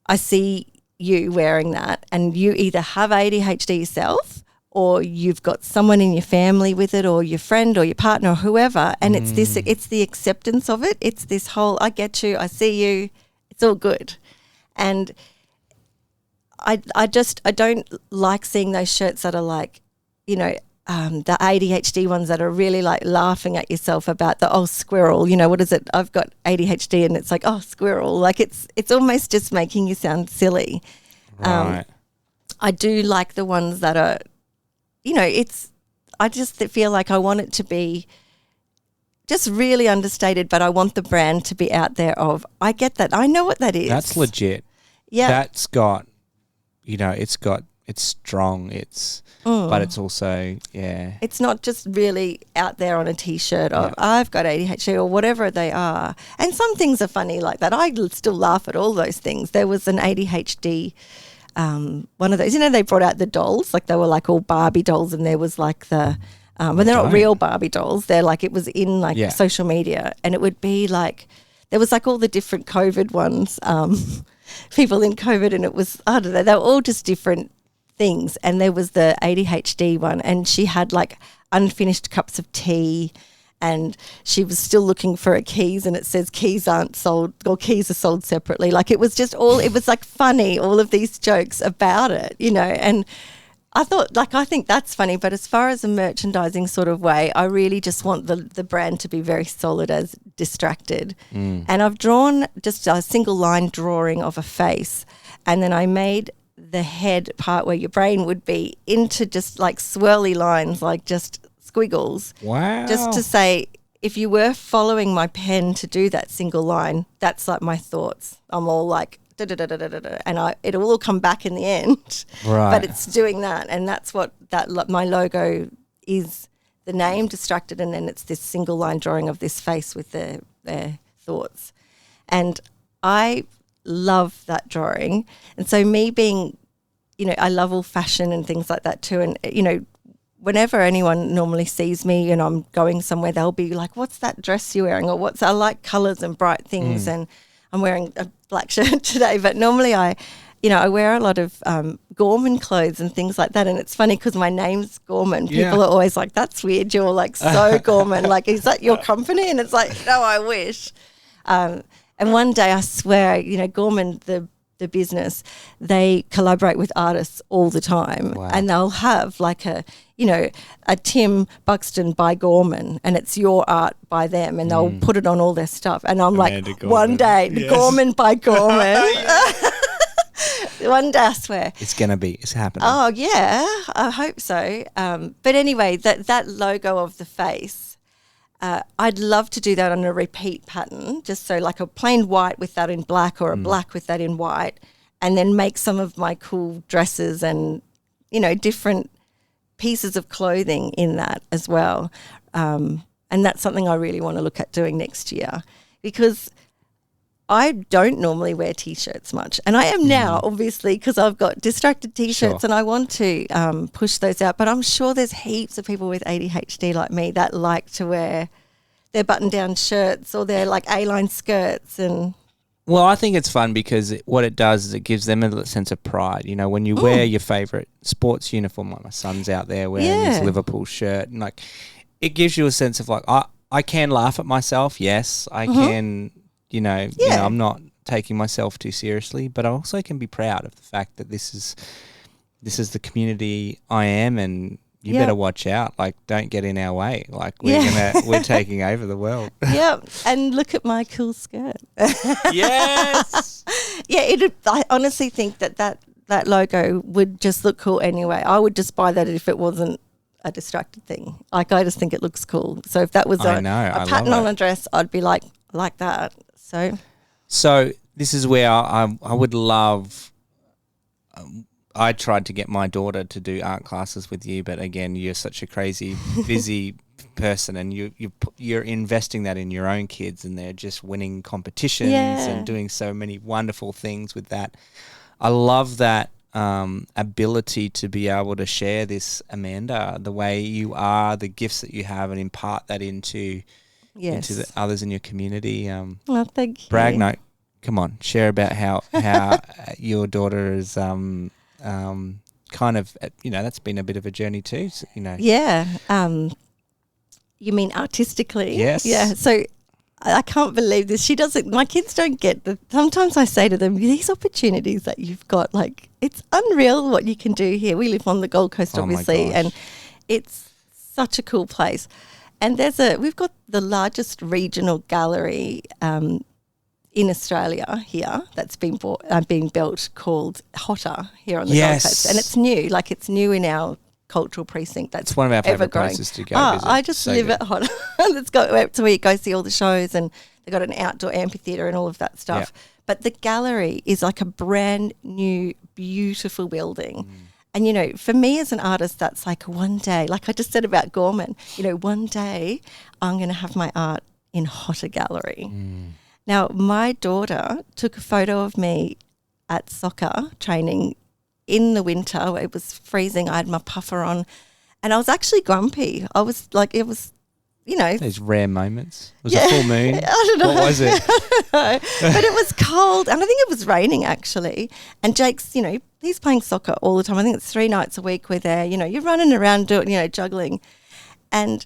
I see you wearing that and you either have ADHD yourself or you've got someone in your family with it, or your friend or your partner or whoever, and it's the acceptance of it. It's this whole, I get you, I see you, it's all good. And I don't like seeing those shirts that are like, the ADHD ones that are really like laughing at yourself about the, squirrel, what is it? I've got ADHD and it's like, squirrel. Like it's almost just making you sound silly. Right. I do like the ones that are, I just feel like I want it to be just really understated, but I want the brand to be out there of, I get that. I know what that is. That's legit. Yeah. That's got, it's strong. But it's also, It's not just really out there on a T-shirt of, I've got ADHD or whatever they are. And some things are funny like that. I still laugh at all those things. There was an ADHD one of those, they brought out the dolls, like they were like all Barbie dolls, and there was like the, but they're not real Barbie dolls. They're like, it was in like social media, and it would be like, there was like all the different COVID ones, people in COVID, and it was, I don't know, they were all just different things. And there was the ADHD one, and she had like unfinished cups of tea, and she was still looking for her keys, and it says keys aren't sold, or keys are sold separately. Like it was just all, it was like funny, all of these jokes about it, and I thought, like, I think that's funny. But as far as a merchandising sort of way, I really just want the brand to be very solid as Distracted. And I've drawn just a single line drawing of a face, and then I made the head part where your brain would be into just like swirly lines, like just squiggles. Wow. Just to say, if you were following my pen to do that single line, that's like my thoughts. I'm all like, da, da, da, da, da, da, and it'll all come back in the end. Right. But it's doing that, and that's what my logo is, the name Distracted, and then it's this single line drawing of this face with their thoughts. And I love that drawing. And so me being, I love all fashion and things like that too. And, whenever anyone normally sees me and I'm going somewhere, they'll be like, what's that dress you're wearing? Or I like colours and bright things. And I'm wearing a black shirt today, but normally I wear a lot of Gorman clothes and things like that. And it's funny because my name's Gorman. People are always like, that's weird. You're like so Gorman. Like, is that your company? And it's like, no, I wish. And one day I swear, Gorman, the business, they collaborate with artists all the time. Wow. And they'll have like a Tim Buxton by Gorman, and it's your art by them, and they'll put it on all their stuff. And I'm Amanda like, Gorman. one day, Gorman by Gorman. One day, I swear. It's happening. Oh, yeah, I hope so. But anyway, that logo of the face, I'd love to do that on a repeat pattern, just so like a plain white with that in black, or a black with that in white, and then make some of my cool dresses and, different pieces of clothing in that as well. And that's something I really want to look at doing next year, because I don't normally wear T-shirts much. And I am now, obviously, because I've got Distracted T-shirts and I want to push those out. But I'm sure there's heaps of people with ADHD like me that like to wear their button-down shirts or their like A-line skirts and Well, I think it's fun because what it does is it gives them a sense of pride. You know, when you wear your favourite sports uniform, like my son's out there wearing his Liverpool shirt, and like it gives you a sense of like I can laugh at myself. Yes, I can. You know, I'm not taking myself too seriously, but I also can be proud of the fact that this is the community I am, and you better watch out. Like, don't get in our way. Like, we're taking over the world. Yep. And look at my cool skirt. Yes. I honestly think that logo would just look cool anyway. I would just buy that if it wasn't a distracted thing. Like, I just think it looks cool. So if that was a pattern on a dress, I'd be like that. So this is where I would love. I tried to get my daughter to do art classes with you, but again, you're such a crazy, busy person, and you're investing that in your own kids, and they're just winning competitions and doing so many wonderful things with that. I love that ability to be able to share this, Amanda, the way you are, the gifts that you have, and impart that into the others in your community. Well, thank you. Brag note. Come on, share about how your daughter is kind of, that's been a bit of a journey too, so, Yeah. You mean artistically? Yes. Yeah. So I can't believe this. My kids don't get sometimes I say to them, these opportunities that you've got, like, it's unreal what you can do here. We live on the Gold Coast, obviously, and it's such a cool place. And we've got the largest regional gallery in Australia here that's being built called Hotter here on the Gold Coast. And it's new. Like, it's new in our cultural precinct. That's one of our favourite places to go visit. I just live at Hotter. Let's go to where you go see all the shows, and they've got an outdoor amphitheatre and all of that stuff. Yeah. But the gallery is like a brand new, beautiful building. And, for me as an artist, that's like one day, like I just said about Gorman, one day I'm going to have my art in Hotter Gallery. Now, my daughter took a photo of me at soccer training in the winter. It was freezing. I had my puffer on, and I was actually grumpy. I was like, it was, those rare moments. Was it full moon? I don't know. What was it? But it was cold, and I think it was raining actually. And Jake's, he's playing soccer all the time. I think it's 3 nights a week we're there. You're running around doing, juggling, and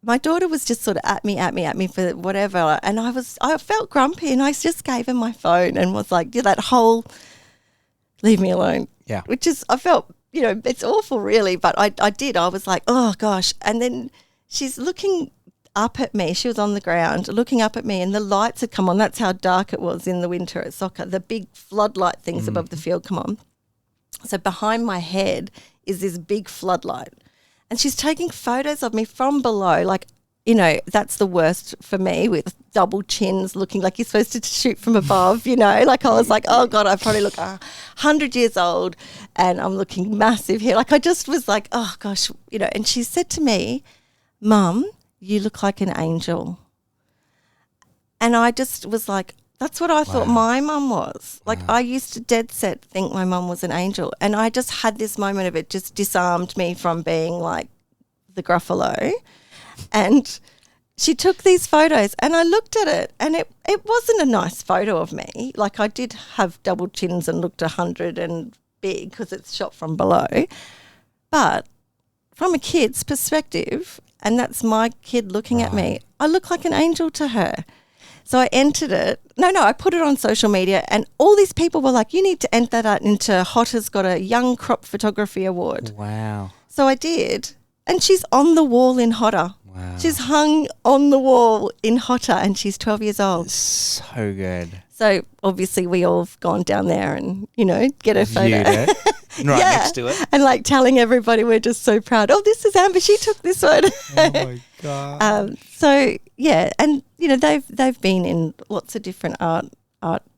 my daughter was just sort of at me for whatever, and I felt grumpy, and I just gave her my phone and was like, that whole leave me alone. Yeah. Which is, I felt, it's awful really, but I did. I was like, oh gosh. And then she's looking up at me. She was on the ground looking up at me, and the lights had come on. That's how dark it was in the winter at soccer. The big floodlight things above the field come on. So behind my head is this big floodlight. And she's taking photos of me from below, like, that's the worst for me, with double chins, looking like you're supposed to shoot from above, Like, I was like, oh, God, I probably look 100 years old and I'm looking massive here. Like, I just was like, oh, gosh, And she said to me, Mum, you look like an angel. And I just was like, that's what I thought my mum was. Like, I used to dead set think my mum was an angel. And I just had this moment of it just disarmed me from being like the Gruffalo. And she took these photos, and I looked at it, and it wasn't a nice photo of me. Like, I did have double chins and looked 100 and big because it's shot from below. But from a kid's perspective, and that's my kid looking at me, I look like an angel to her. So I entered it. No, I put it on social media, and all these people were like, you need to enter that into Hotter's got a Young Crop Photography Award. Wow. So I did. And she's on the wall in Hotter. Wow. She's hung on the wall in Hotter, and she's 12 years old. So good. So obviously we all have gone down there and, get her photo. Right next to it. And like telling everybody we're just so proud. Oh, this is Amber. She took this one. Oh, my God. So, yeah, and, they've been in lots of different art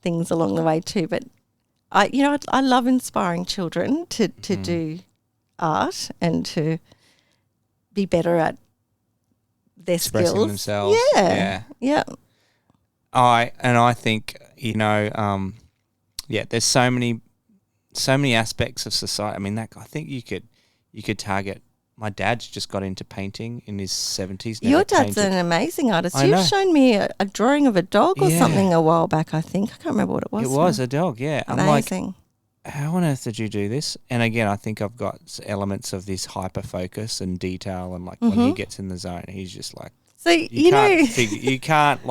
things along the way too. But, I love inspiring children to do art and to be better at their expressing skills. Themselves. Yeah. I think, there's so many aspects of society. I mean, I think you could target my dad's just got into painting in his 70s. Your dad's an amazing artist. I know. You've shown me a drawing of a dog or something a while back, I think. I can't remember what it was. It was a dog, yeah. Amazing. I'm like, how on earth did you do this? And again, I think I've got elements of this hyper focus and detail, and like when he gets in the zone, he's just like, so you can't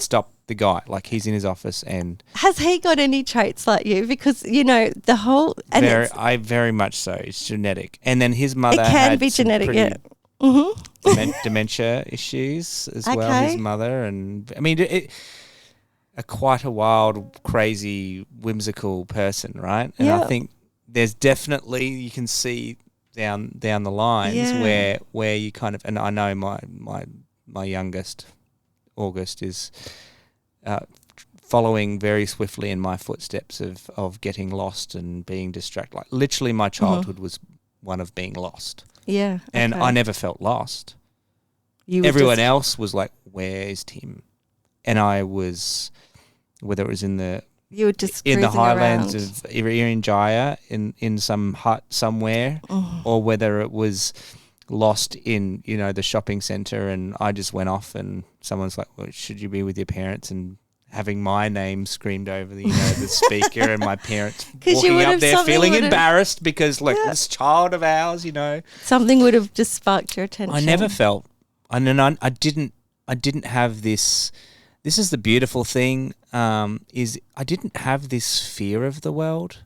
stop the guy. Like, he's in his office, and has he got any traits like you? Because the whole very much so. It's genetic, and then his mother can be genetic. Yeah. Dementia issues as well. His mother, and I mean, quite a wild, crazy, whimsical person, right? And I think there's definitely, you can see down the lines where you kind of, and I know my youngest, August, is following very swiftly in my footsteps of getting lost and being distracted. Like, literally my childhood was one of being lost. Yeah. Okay. And I never felt lost. Everyone else was like, where's Tim? And I was, whether it was in the highlands of Irian in some hut somewhere, or whether it was lost in, the shopping centre, and I just went off and someone's like, well, should you be with your parents? And having my name screamed over the speaker, and my parents walking up there feeling embarrassed because this child of ours, something would have just sparked your attention. I never felt, I didn't have this. This is the beautiful thing, is I didn't have this fear of the world.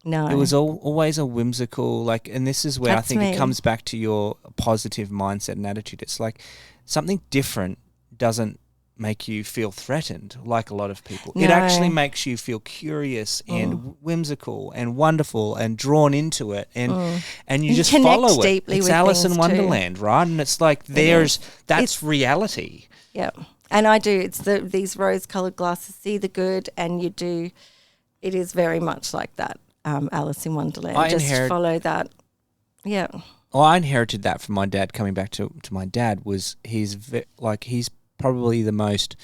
No. It was always a whimsical, and this is where I think it comes back to your positive mindset and attitude. It's like something different doesn't make you feel threatened like a lot of people. No. It actually makes you feel curious and whimsical and wonderful and drawn into it, and you just follow it. It's Alice in Wonderland, right? And it's like that's reality. Yeah. And I do. It's these rose-coloured glasses, see the good, and you do. It is very much like that, Alice in Wonderland. Follow that. Yeah. Well, I inherited that from my dad. Coming back to my dad, was he's probably the most.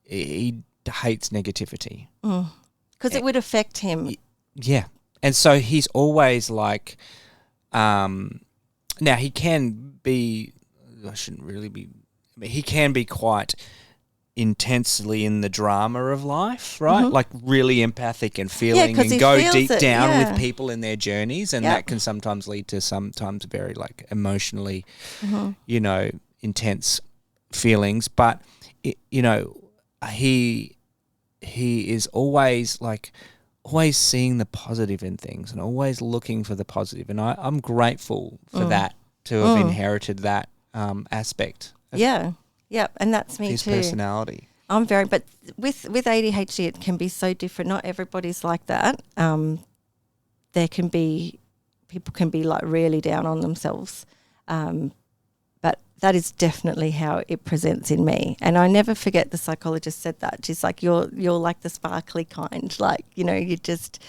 He hates negativity because it would affect him. Yeah, and so he's always like. Now he can be. I shouldn't really be. He can be quite intensely in the drama of life, right? Like really empathic and feeling and go deep down with people in their journees, and that can sometimes lead to sometimes very emotionally, intense feelings. But he is always always seeing the positive in things and always looking for the positive, and I'm grateful for that, to have inherited that aspect. Yeah, and that's me his too. His personality. I'm but with ADHD, it can be so different. Not everybody's like that. People can be really down on themselves, but that is definitely how it presents in me. And I never forget the psychologist said that. She's like, you're like the sparkly kind, you just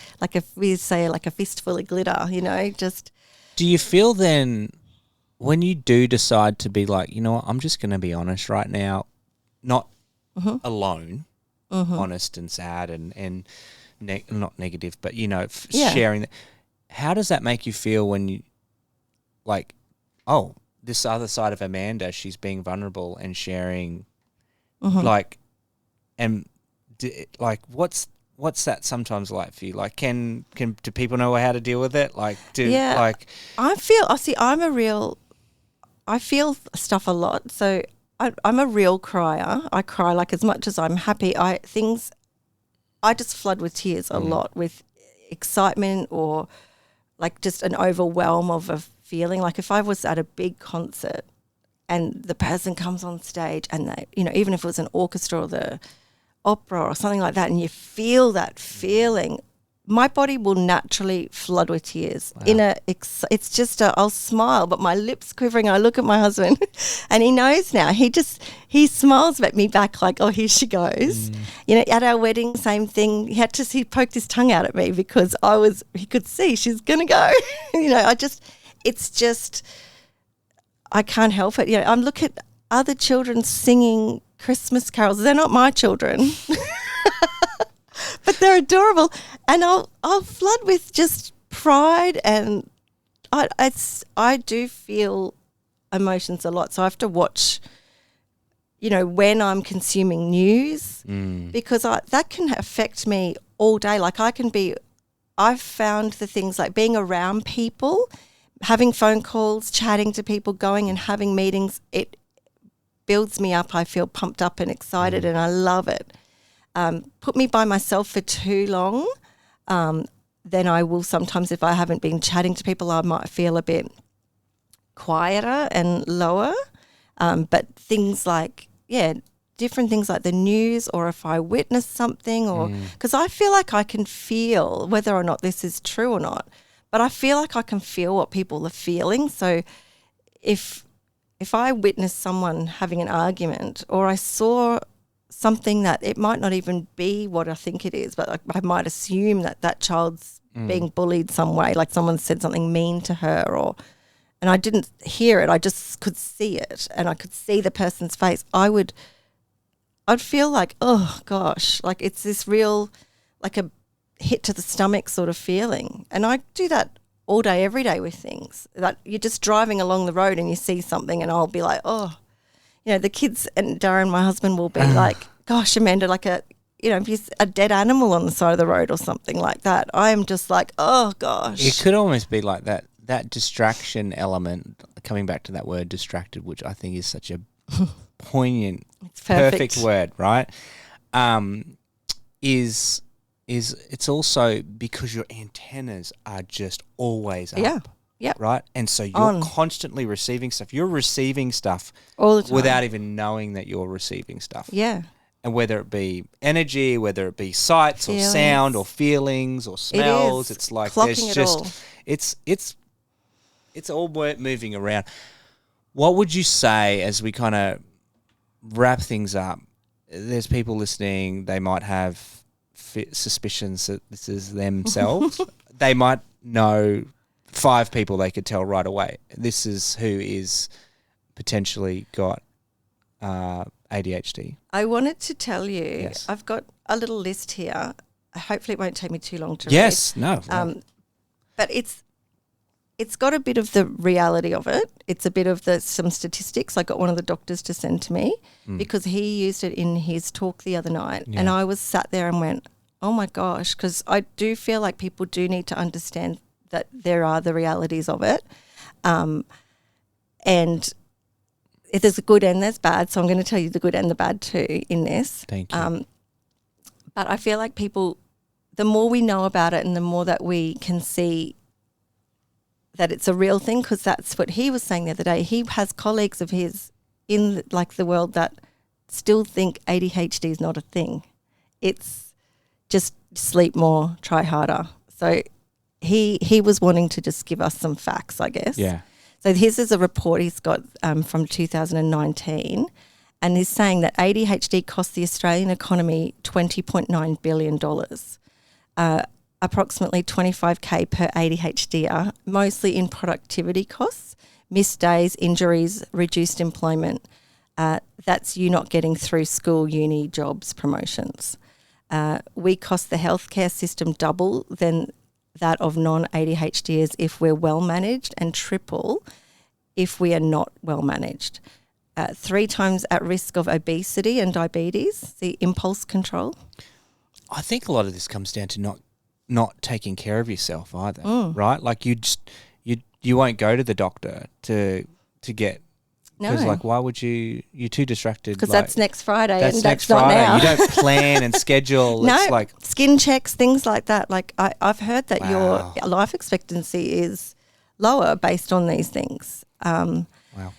we say a fistful of glitter, just. Do you feel then, when you do decide to be like, what, I'm just going to be honest right now, not alone, honest and sad and not negative, but, sharing that. How does that make you feel when you, this other side of Amanda, she's being vulnerable and sharing, what's that sometimes like for you? Do people know how to deal with it? I feel stuff a lot, so I'm a real crier. I cry as much as I'm happy. I just flood with tears a lot, with excitement or just an overwhelm of a feeling. If I was at a big concert and the person comes on stage and they, even if it was an orchestra or the opera or something like that, and you feel that feeling, my body will naturally flood with tears. Wow. It's just I'll smile, but my lips quivering. I look at my husband, and he knows now. He smiles at me back oh, here she goes. At our wedding, same thing. He poked his tongue out at me because he could see she's gonna go. It's just I can't help it. I look at other children singing Christmas carols. They're not my children. But they're adorable, and I'll flood with just pride, and I do feel emotions a lot, so I have to watch, when I'm consuming news, because that can affect me all day. Like I've found the things like being around people, having phone calls, chatting to people, going and having meetings, it builds me up. I feel pumped up and excited and I love it. Put me by myself for too long, then I will sometimes, if I haven't been chatting to people, I might feel a bit quieter and lower. But things like, different things like the news, or if I witness something, or because I feel like I can feel whether or not this is true or not, but I feel like I can feel what people are feeling. So if I witness someone having an argument, or I saw something that it might not even be what I think it is, but I might assume that child's being bullied some way, like someone said something mean to her, and I didn't hear it, I just could see it, and I could see the person's face, I'd feel like, oh gosh, like it's this real, like a hit to the stomach sort of feeling. And I do that all day, every day with things. That you're just driving along the road and you see something and I'll be like, oh, the kids and Darren, my husband, will be like, gosh, Amanda, like if you a dead animal on the side of the road or something like that, I am just like, oh gosh. It could almost be like that distraction element, coming back to that word distracted, which I think is such a poignant, it's perfect word, right? Is it's also because your antennas are just always up. Yeah. Right? And so you're constantly receiving stuff. You're receiving stuff all the time without even knowing that you're receiving stuff. Yeah. And whether it be energy, whether it be sights or sound or feelings or smells, it's like clocking there's all. it's all moving around. What would you say as we kind of wrap things up? There's people listening, they might have suspicions that this is themselves. They might know 5 people they could tell right away. This is who is potentially got ADHD. I wanted to tell you, Yes. I've got a little list here. Hopefully it won't take me too long to Yes, read. no. But it's got a bit of the reality of it. It's a bit of some statistics. I got one of the doctors to send to me because he used it in his talk the other night. Yeah. And I was sat there and went, oh my gosh, because I do feel like people do need to understand that there are the realities of it. And there's a good and there's bad, so I'm going to tell you the good and the bad too in this. Thank you. But I feel like people, the more we know about it and the more that we can see that it's a real thing, because that's what he was saying the other day. He has colleagues of his in the world that still think ADHD is not a thing. It's just sleep more, try harder. So he was wanting to just give us some facts, I guess. Yeah. So his is a report he's got from 2019, and he's saying that ADHD costs the Australian economy $20.9 billion, approximately $25,000 per ADHDer, mostly in productivity costs, missed days, injuries, reduced employment. That's you not getting through school, uni, jobs, promotions. We cost the healthcare system double than that of non-ADHDers if we're well managed, and triple if we are not well managed. 3 times at risk of obesity and diabetes, the impulse control. I think a lot of this comes down to not taking care of yourself either, right? Like you won't go to the doctor to get. Because why would you? You're too distracted. Because that's next Friday, that's and next that's Friday. not now. You don't plan and schedule. No, it's like skin checks, things like that. Like I've heard that Wow. your life expectancy is lower based on these things. wow,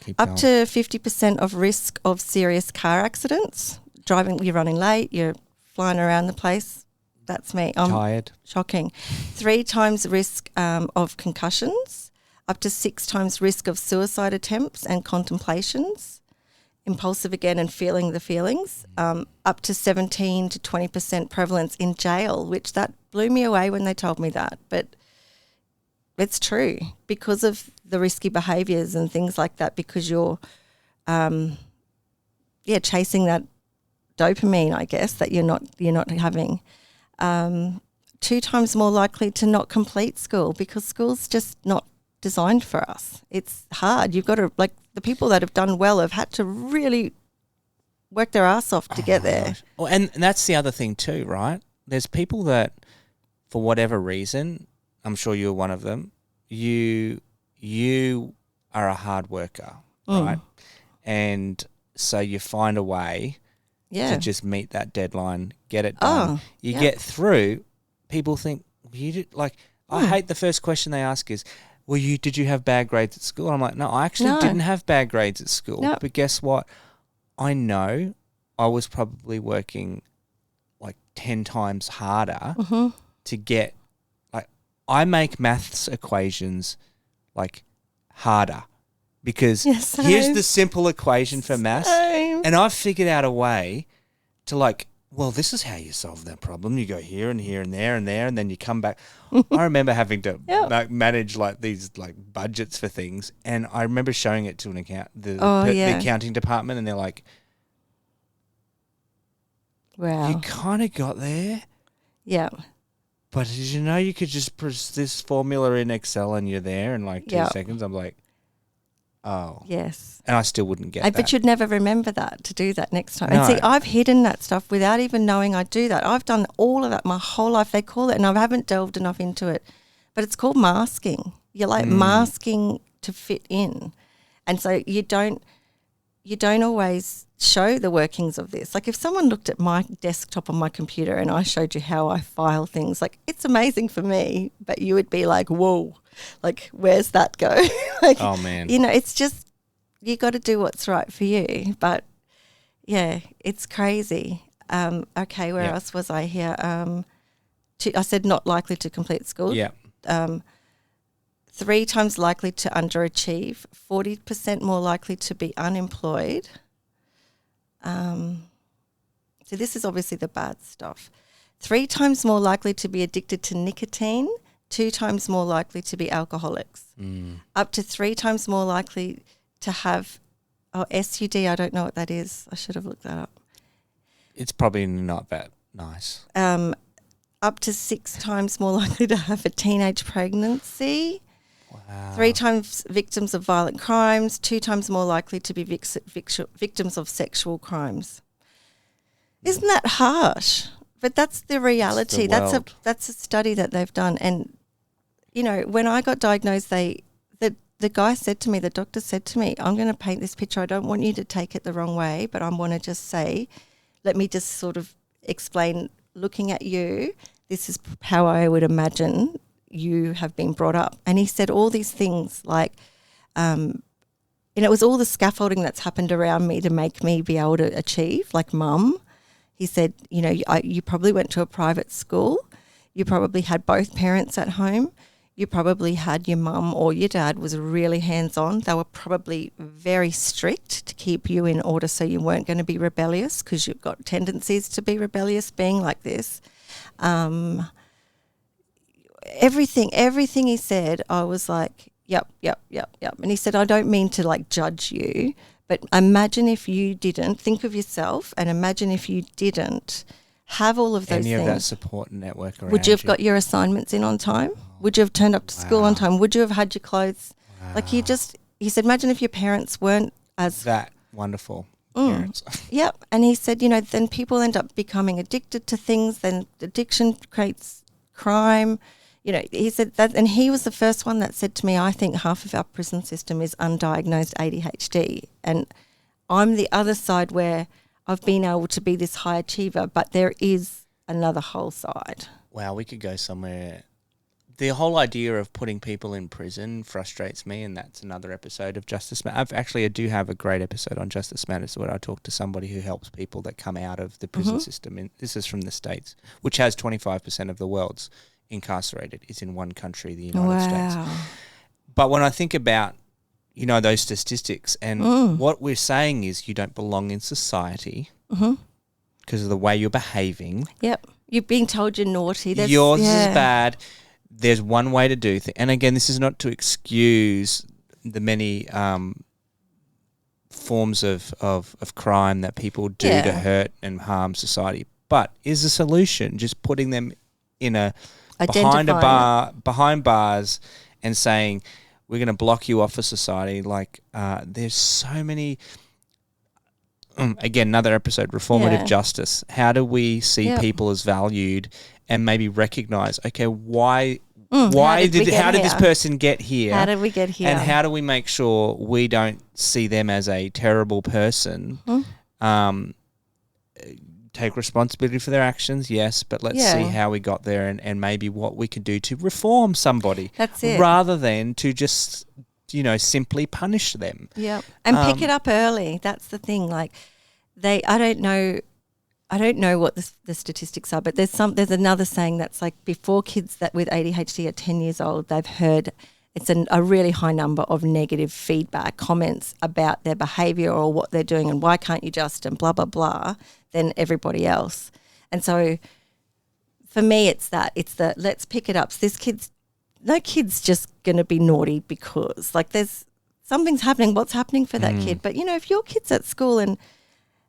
keep Up going. to 50% of risk of serious car accidents. Driving, you're running late, you're flying around the place. That's me. I'm tired. shocking. 3 times risk of concussions. Up to 6 times risk of suicide attempts and contemplations. Impulsive again and feeling the feelings. Up to 17 to 20% prevalence in jail, which that blew me away when they told me that. But it's true because of the risky behaviours and things like that, because you're chasing that dopamine, I guess, that you're not having. 2 times more likely to not complete school because school's just not designed for us. It's hard. You've got to, like, the people that have done well have had to really work their ass off to get there. Well, and that's the other thing too, right? There's people that, for whatever reason, I'm sure you're one of them, you are a hard worker, right? And so you find a way to just meet that deadline, get it done. You get through. People think, you did, like, I hate the first question they ask is, did you have bad grades at school? And I'm like, no, I actually didn't have bad grades at school. Nope. But guess what? I know I was probably working like 10 times harder to get, like, I make maths equations like harder because here's the simple equation for maths. And I've figured out a way to, like, well, this is how you solve that problem. You go here and here and there and there, and then you come back. I remember having to manage like these like budgets for things, and I remember showing it to the accounting department, and they're like, "Wow, you kind of got there." Yeah. But did you know you could just press this formula in Excel and you're there in like 2 seconds? I'm like, oh. Yes. And I still wouldn't get that. But you'd never remember that to do that next time. No. And see, I've hidden that stuff without even knowing I do that. I've done all of that my whole life. They call it, and I haven't delved enough into it, but it's called masking. You're like masking to fit in. And so you don't always show the workings of this. Like if someone looked at my desktop on my computer and I showed you how I file things, like it's amazing for me, but you would be like, whoa, like where's that go? Like, oh man. You know, it's just, you got to do what's right for you. But yeah, it's crazy. Okay, where else was I here? I said not likely to complete school. Yeah. 3 times likely to underachieve, 40% more likely to be unemployed. So this is obviously the bad stuff. 3 times more likely to be addicted to nicotine, 2 times more likely to be alcoholics. Up to 3 times more likely to have SUD. I don't know what that is. I should have looked that up. It's probably not that nice. Up to 6 times more likely to have a teenage pregnancy. Wow. 3 times victims of violent crimes, 2 times more likely to be victims of sexual crimes. Isn't that harsh? But that's the reality. That's a study that they've done. And, you know, when I got diagnosed, the guy said to me, the doctor said to me, I'm going to paint this picture. I don't want you to take it the wrong way, but I want to just say, let me just sort of explain, looking at you, this is how I would imagine you have been brought up. And he said all these things like, it was all the scaffolding that's happened around me to make me be able to achieve, like mum. He said, you know, you probably went to a private school. You probably had both parents at home. You probably had your mum or your dad was really hands-on. They were probably very strict to keep you in order so you weren't going to be rebellious because you've got tendencies to be rebellious being like this. Everything he said, I was like, yep. And he said, I don't mean to like judge you, but imagine if you didn't, think of yourself and imagine if you didn't have all of those things. Any of that support network around Would you have got your assignments in on time? Would you have turned up to school on time? Would you have had your clothes? Wow. Like he said, imagine if your parents weren't as that wonderful parents. Yep. And he said, you know, then people end up becoming addicted to things, then addiction creates crime. You know, he said that, and he was the first one that said to me, I think half of our prison system is undiagnosed ADHD. And I'm the other side where I've been able to be this high achiever, but there is another whole side. Wow, we could go somewhere. The whole idea of putting people in prison frustrates me, and that's another episode of Justice Matters. I do have a great episode on Justice Matters where I talk to somebody who helps people that come out of the prison system. And this is from the States, which has 25% of the world's incarcerated is in one country, the United States. But when I think about, you know, those statistics and what we're saying is you don't belong in society because of the way you're behaving. Yep. You're being told you're naughty. Yours is bad. There's one way to do things. And again, this is not to excuse the many forms of crime that people do to hurt and harm society. But is the solution just putting them in behind bars and saying, we're going to block you off of society. Like, there's so many. Again, another episode, reformative justice. How do we see people as valued and maybe recognize, okay, how did this person get here? How did we get here? And how do we make sure we don't see them as a terrible person? Take responsibility for their actions, yes, but let's see how we got there and maybe what we can do to reform somebody. That's it. Rather than to just, simply punish them. Yeah. And pick it up early. That's the thing. Like I don't know what the statistics are, but there's another saying that's like before kids that with ADHD are 10 years old, they've heard it's a really high number of negative feedback, comments about their behaviour or what they're doing and why can't you just and blah, blah, blah, than everybody else. And so for me it's the let's pick it up. So no kid's just going to be naughty because like there's something's happening. What's happening for that kid? But, if your kid's at school and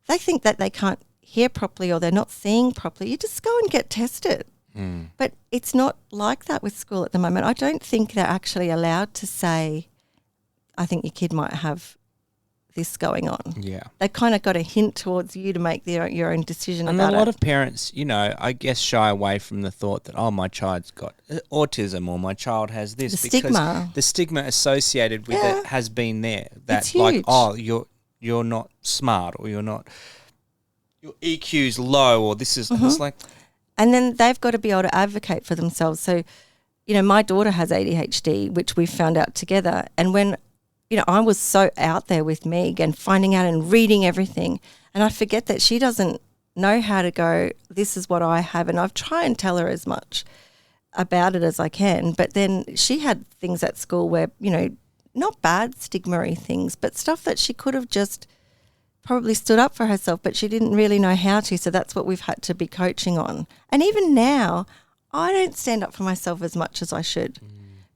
they think that they can't hear properly or they're not seeing properly, you just go and get tested. But it's not like that with school at the moment. I don't think they're actually allowed to say, I think your kid might have this going on. Yeah. They kind of got a hint towards you to make your own decision about it. And a lot of parents, I guess shy away from the thought that, my child's got autism or my child has this. The stigma associated with it has been there. That's like, you're not smart or you're not, your EQ's low or this is, it's like. And then they've got to be able to advocate for themselves. So, my daughter has ADHD, which we found out together. And when, I was so out there with Meg and finding out and reading everything, and I forget that she doesn't know how to go, this is what I have. And I've tried and tell her as much about it as I can. But then she had things at school where, not bad stigma-y things, but stuff that she could have just probably stood up for herself, but she didn't really know how to. So that's what we've had to be coaching on. And even now, I don't stand up for myself as much as I should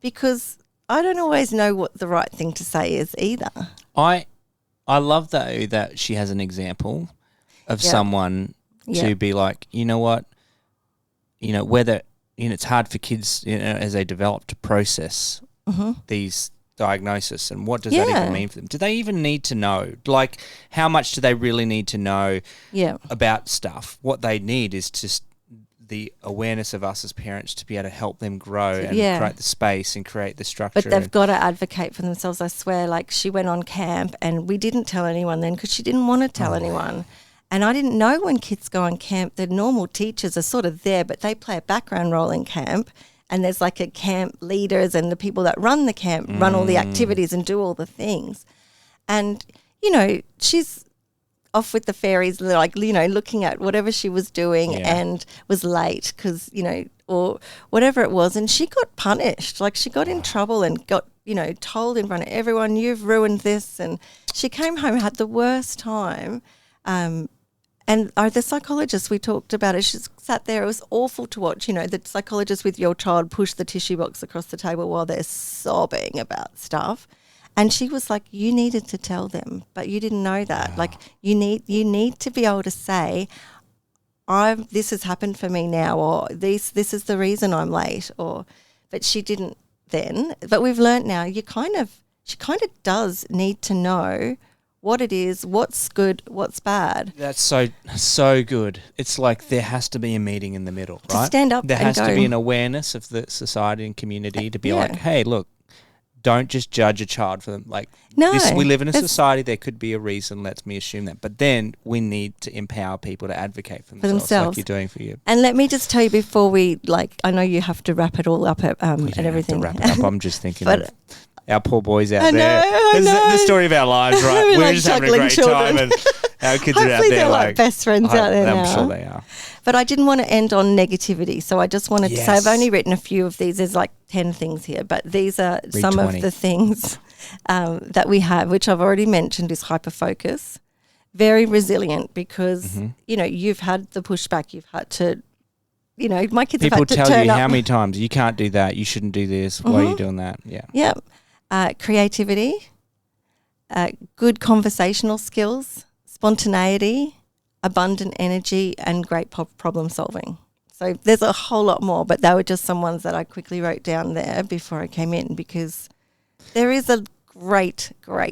because I don't always know what the right thing to say is either. I love though that she has an example of someone to be like, you know what, whether it's hard for kids as they develop to process these diagnosis and what does that even mean for them? Do they even need to know? Like, how much do they really need to know about stuff? What they need is just the awareness of us as parents to be able to help them grow and create the space and create the structure. But they've got to advocate for themselves, I swear. Like, she went on camp and we didn't tell anyone then because she didn't want to tell anyone. And I didn't know when kids go on camp, the normal teachers are sort of there, but they play a background role in camp. And there's like a camp leaders and the people that run the camp run all the activities and do all the things. And, she's off with the fairies, like, looking at whatever she was doing and was late because, or whatever it was. And she got punished. Like, she got in trouble and got, told in front of everyone, you've ruined this. And she came home, had the worst time. And the psychologist, we talked about it, she sat there, it was awful to watch, the psychologist with your child push the tissue box across the table while they're sobbing about stuff. And she was like, you needed to tell them, but you didn't know that. Wow. Like, you need to be able to say, this has happened for me now, or this is the reason I'm late, but she didn't then. But we've learnt now, she kind of does need to know what it is, what's good, what's bad. That's so good. It's like there has to be a meeting in the middle, right? To stand up there and has go. to be an awareness of the society and community to be like, hey, look, don't just judge a child for them. Like, we live in a society, there could be a reason, let me assume that. But then we need to empower people to advocate for themselves. Like you're doing for you. And let me just tell you before we, I know you have to wrap it all up and everything. Have to wrap it up. I'm just thinking of our poor boys out there. I know. The story of our lives, right? We're just having a great time and our kids are out there. They're like best friends out there now. I'm sure they are. But I didn't want to end on negativity, so I just wanted to say I've only written a few of these. There's like 10 things here, but these are some of the things that we have, which I've already mentioned is hyperfocus. Very resilient because, you've had the pushback, you've had to, my kids People have had to tell turn you up. how many times, you can't do that, you shouldn't do this, why are you doing that? Yeah. Yep. Creativity, good conversational skills, spontaneity, abundant energy, and great problem solving. So there's a whole lot more, but they were just some ones that I quickly wrote down there before I came in because There is a great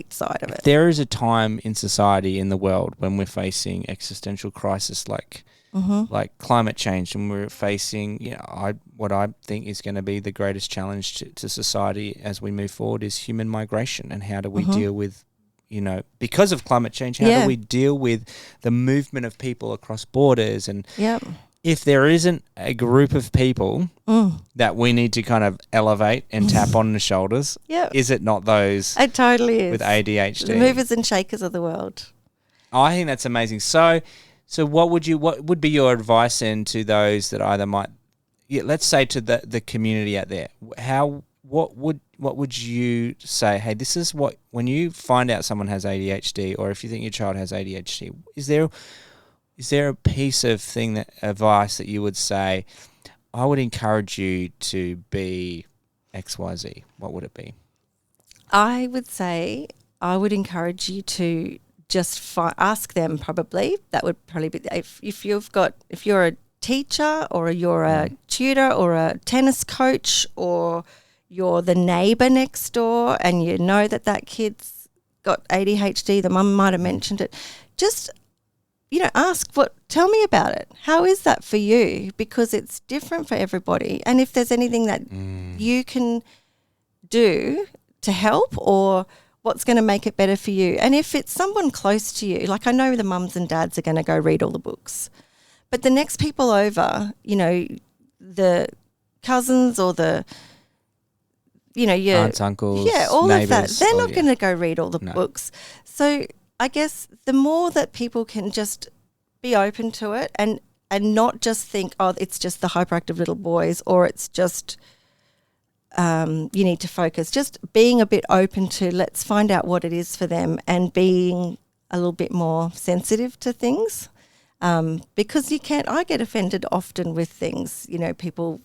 side of it. There is a time in society, in the world, when we're facing existential crisis like climate change, and we're facing, what I think is going to be the greatest challenge to society as we move forward is human migration, and how do we deal with, because of climate change, how do we deal with the movement of people across borders? And if there isn't a group of people that we need to kind of elevate and tap on the shoulders, is it not those? It totally is. With ADHD. The movers and shakers of the world. I think that's amazing. So what would be your advice then to those that either might, let's say to the community out there, what would you say, hey, this is what, when you find out someone has ADHD, or if you think your child has ADHD, is there a piece of advice that you would say, I would encourage you to be XYZ? What would it be? I would say I would encourage you to just ask them. Probably that would probably be if you're a teacher, or you're a tutor, or a tennis coach, or you're the neighbour next door, and you know that kid's got ADHD. The mum might have mentioned it. Just ask, tell me about it. How is that for you? Because it's different for everybody. And if there's anything that you can do to help, or what's going to make it better for you. And if it's someone close to you, like I know the mums and dads are going to go read all the books, but the next people over, the cousins or the, your aunts, uncles, all neighbours, of that, they're not going to go read all the books. So I guess the more that people can just be open to it and not just think, oh, it's just the hyperactive little boys, or it's just you need to focus. Just being a bit open to, let's find out what it is for them, and being a little bit more sensitive to things, because I get offended often with things. People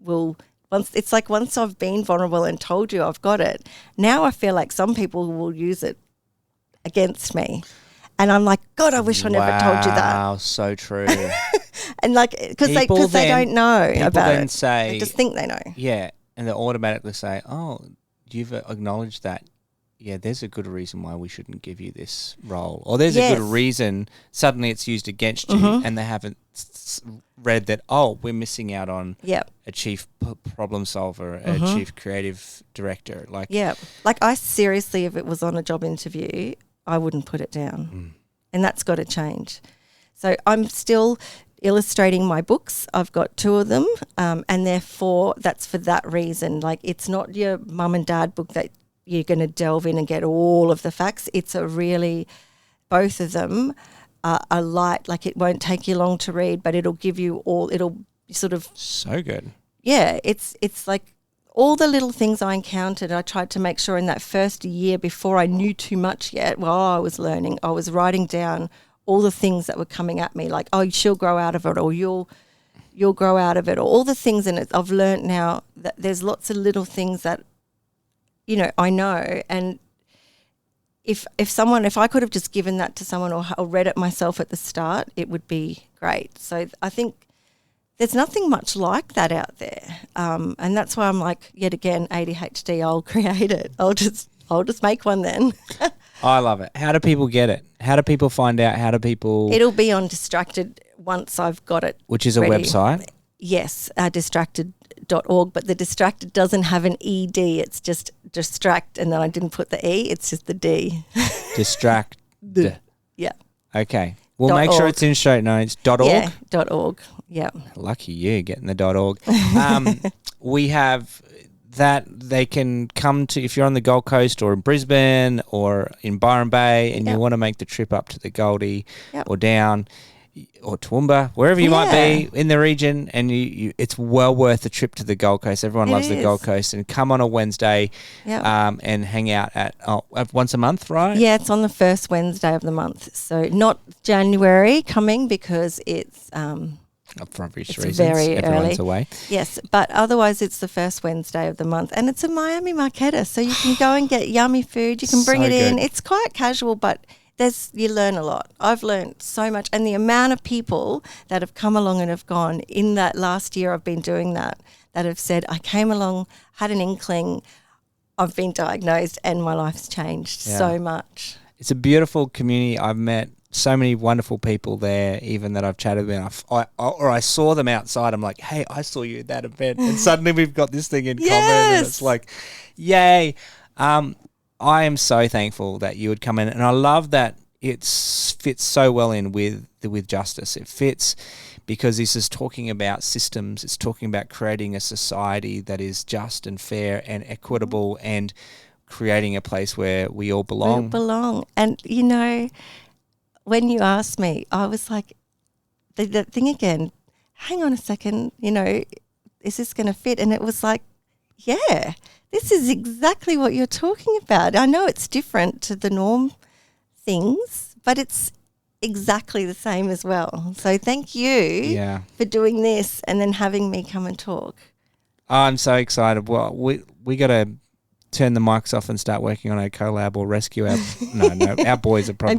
will, once I've been vulnerable and told you I've got it, now I feel like some people will use it against me. And I'm like, God, I wish I never told you that. Wow, so true. And because they don't know about then it. Say, they just think they know. Yeah, and they automatically say, oh, you've acknowledged that. Yeah, there's a good reason why we shouldn't give you this role. Or there's a good reason suddenly it's used against you, and they haven't read that, oh, we're missing out on a chief problem solver, a chief creative director. Like I seriously, if it was on a job interview, I wouldn't put it down. And that's got to change. So I'm still illustrating my books. I've got 2 of them, and therefore that's for that reason. Like, it's not your mum and dad book that you're going to delve in and get all of the facts. It's both of them are light, like it won't take you long to read, but it'll give you it'll sort of... So good. Yeah, it's like all the little things I encountered. I tried to make sure in that first year, before I knew too much yet, while I was learning, I was writing down all the things that were coming at me, like, oh, she'll grow out of it, or you'll grow out of it, or all the things in it. I've learned now that there's lots of little things that, I know. And if I could have just given that to someone or read it myself at the start, it would be great. So I think there's nothing much like that out there. And that's why I'm like, yet again, ADHD, I'll create it. I'll just make one then. I love it. How do people get it? How do people find out? How do people... It'll be on Distracted once I've got it. Which is ready. A website? Yes, distracted.org, but the Distracted doesn't have an ED. It's just distract, and then I didn't put the E. It's just the D. Distract. Yeah. Okay. We'll make sure it's in show notes. .org? Yeah, .org. Yeah. Lucky you getting the .org. We have... that they can come to, if you're on the Gold Coast or in Brisbane or in Byron Bay and you want to make the trip up to the Goldie or down or Toowoomba, wherever you might be in the region, and you it's well worth the trip to the Gold Coast. Everyone loves the Gold Coast, and come on a Wednesday and hang out at once a month, right? Yeah, it's on the first Wednesday of the month. So not January coming because it's... for obvious reasons, very everyone's early. Away. Yes, but otherwise it's the first Wednesday of the month, and it's a Miami marquetta, so you can go and get yummy food. You can bring it in. It's quite casual, but you learn a lot. I've learned so much, and the amount of people that have come along and have gone in that last year I've been doing that have said, I came along, had an inkling, I've been diagnosed and my life's changed so much. It's a beautiful community. I've met so many wonderful people there, even that I've chatted with. I saw them outside. I'm like, hey, I saw you at that event. And suddenly we've got this thing in common. And it's like, yay. I am so thankful that you would come in. And I love that it fits so well in with justice. It fits because this is talking about systems. It's talking about creating a society that is just and fair and equitable and creating a place where we all belong. We belong. And, you know, when you asked me, I was like, the thing again, hang on a second, you know, is this going to fit? And it was like, yeah, this is exactly what you're talking about. I know it's different to the norm things, but it's exactly the same as well. So thank you for doing this and then having me come and talk. I'm so excited. Well, we got to turn the mics off and start working on a collab or rescue our our boys are probably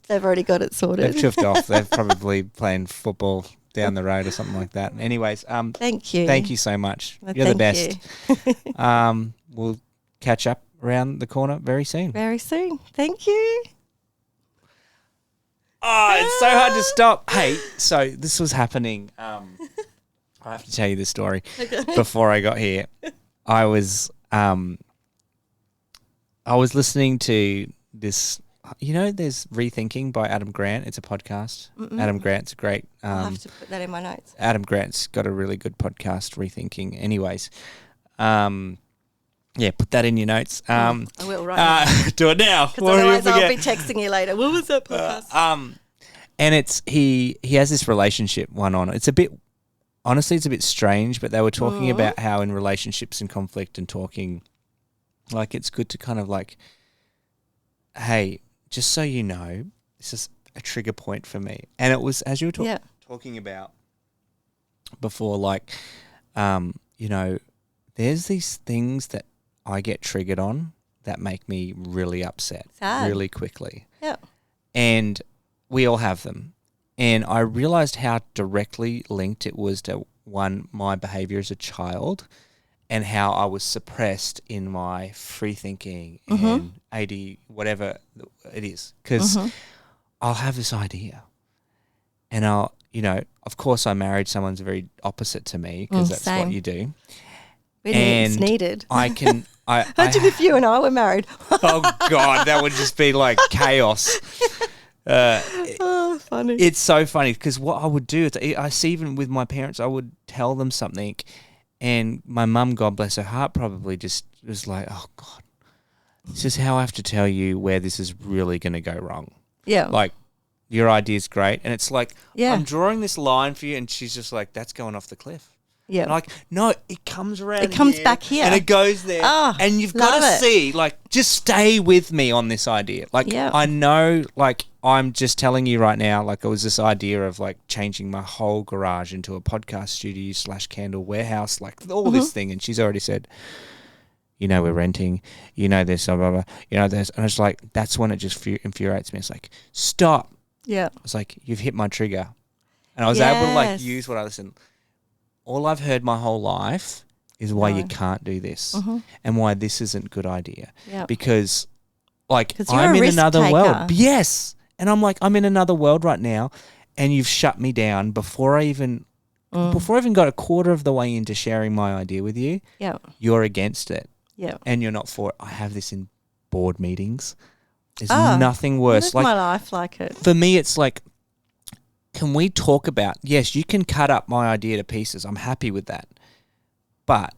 they've already got it sorted. They've chuffed off. They're probably playing football down the road or something like that. Anyways, thank you so much. Well, you're the best. We'll catch up around the corner very soon. Thank you. Oh, it's so hard to stop. Hey, so this was happening. I have to tell you this story. Before I got here, I was listening to this, you know, there's Rethinking by Adam Grant. It's a podcast. Adam Grant's great. I'll have to put that in my notes. Adam Grant's got a really good podcast, Rethinking. Anyways, put that in your notes. I will right now. Do it now. Because otherwise I'll be texting you later. What was that podcast? And it's he has this relationship one on. It's a bit strange, but they were talking about how in relationships and conflict and talking, like it's good to kind of like, hey, just so you know, this is a trigger point for me. And it was, as you were talking about before, like, you know, there's these things that I get triggered on that make me really upset really quickly. Yeah. And we all have them. And I realized how directly linked it was to, one, my behavior as a child and how I was suppressed in my free thinking and AD, whatever it is. Because I'll have this idea and I'll, you know, of course I married someone who's very opposite to me because that's what you do. It's needed. I can... Imagine if you and I were married. Oh, God, that would just be like chaos. Funny. It's so funny because what I would do is I see even with my parents, I would tell them something and my mum, God bless her heart, probably just was like, oh, God, this is how I have to tell you where this is really going to go wrong. Yeah. Like, your idea's great. And it's like, I'm drawing this line for you. And she's just like, that's going off the cliff. Yeah. And like, no, it comes around. It comes back here. And it goes there. Oh, and you've got to see, like, just stay with me on this idea. Like, I know, like, I'm just telling you right now, like, it was this idea of, like, changing my whole garage into a podcast studio / candle warehouse, like, all this thing. And she's already said, you know, we're renting, you know, this, blah, blah, blah, you know, this. And it's like, that's when it just infuriates me. It's like, stop. Yeah. It's like, you've hit my trigger. And I was able to, like, use what I listened. All I've heard my whole life is why you can't do this and why this isn't a good idea. Yep. Because, like, I'm in another world. Yes. And I'm like, I'm in another world right now and you've shut me down before I even got a quarter of the way into sharing my idea with you. Yeah. You're against it. Yeah. And you're not for it. I have this in board meetings. There's nothing worse. Like my life like it. For me, it's like, can we talk about, yes, you can cut up my idea to pieces. I'm happy with that. But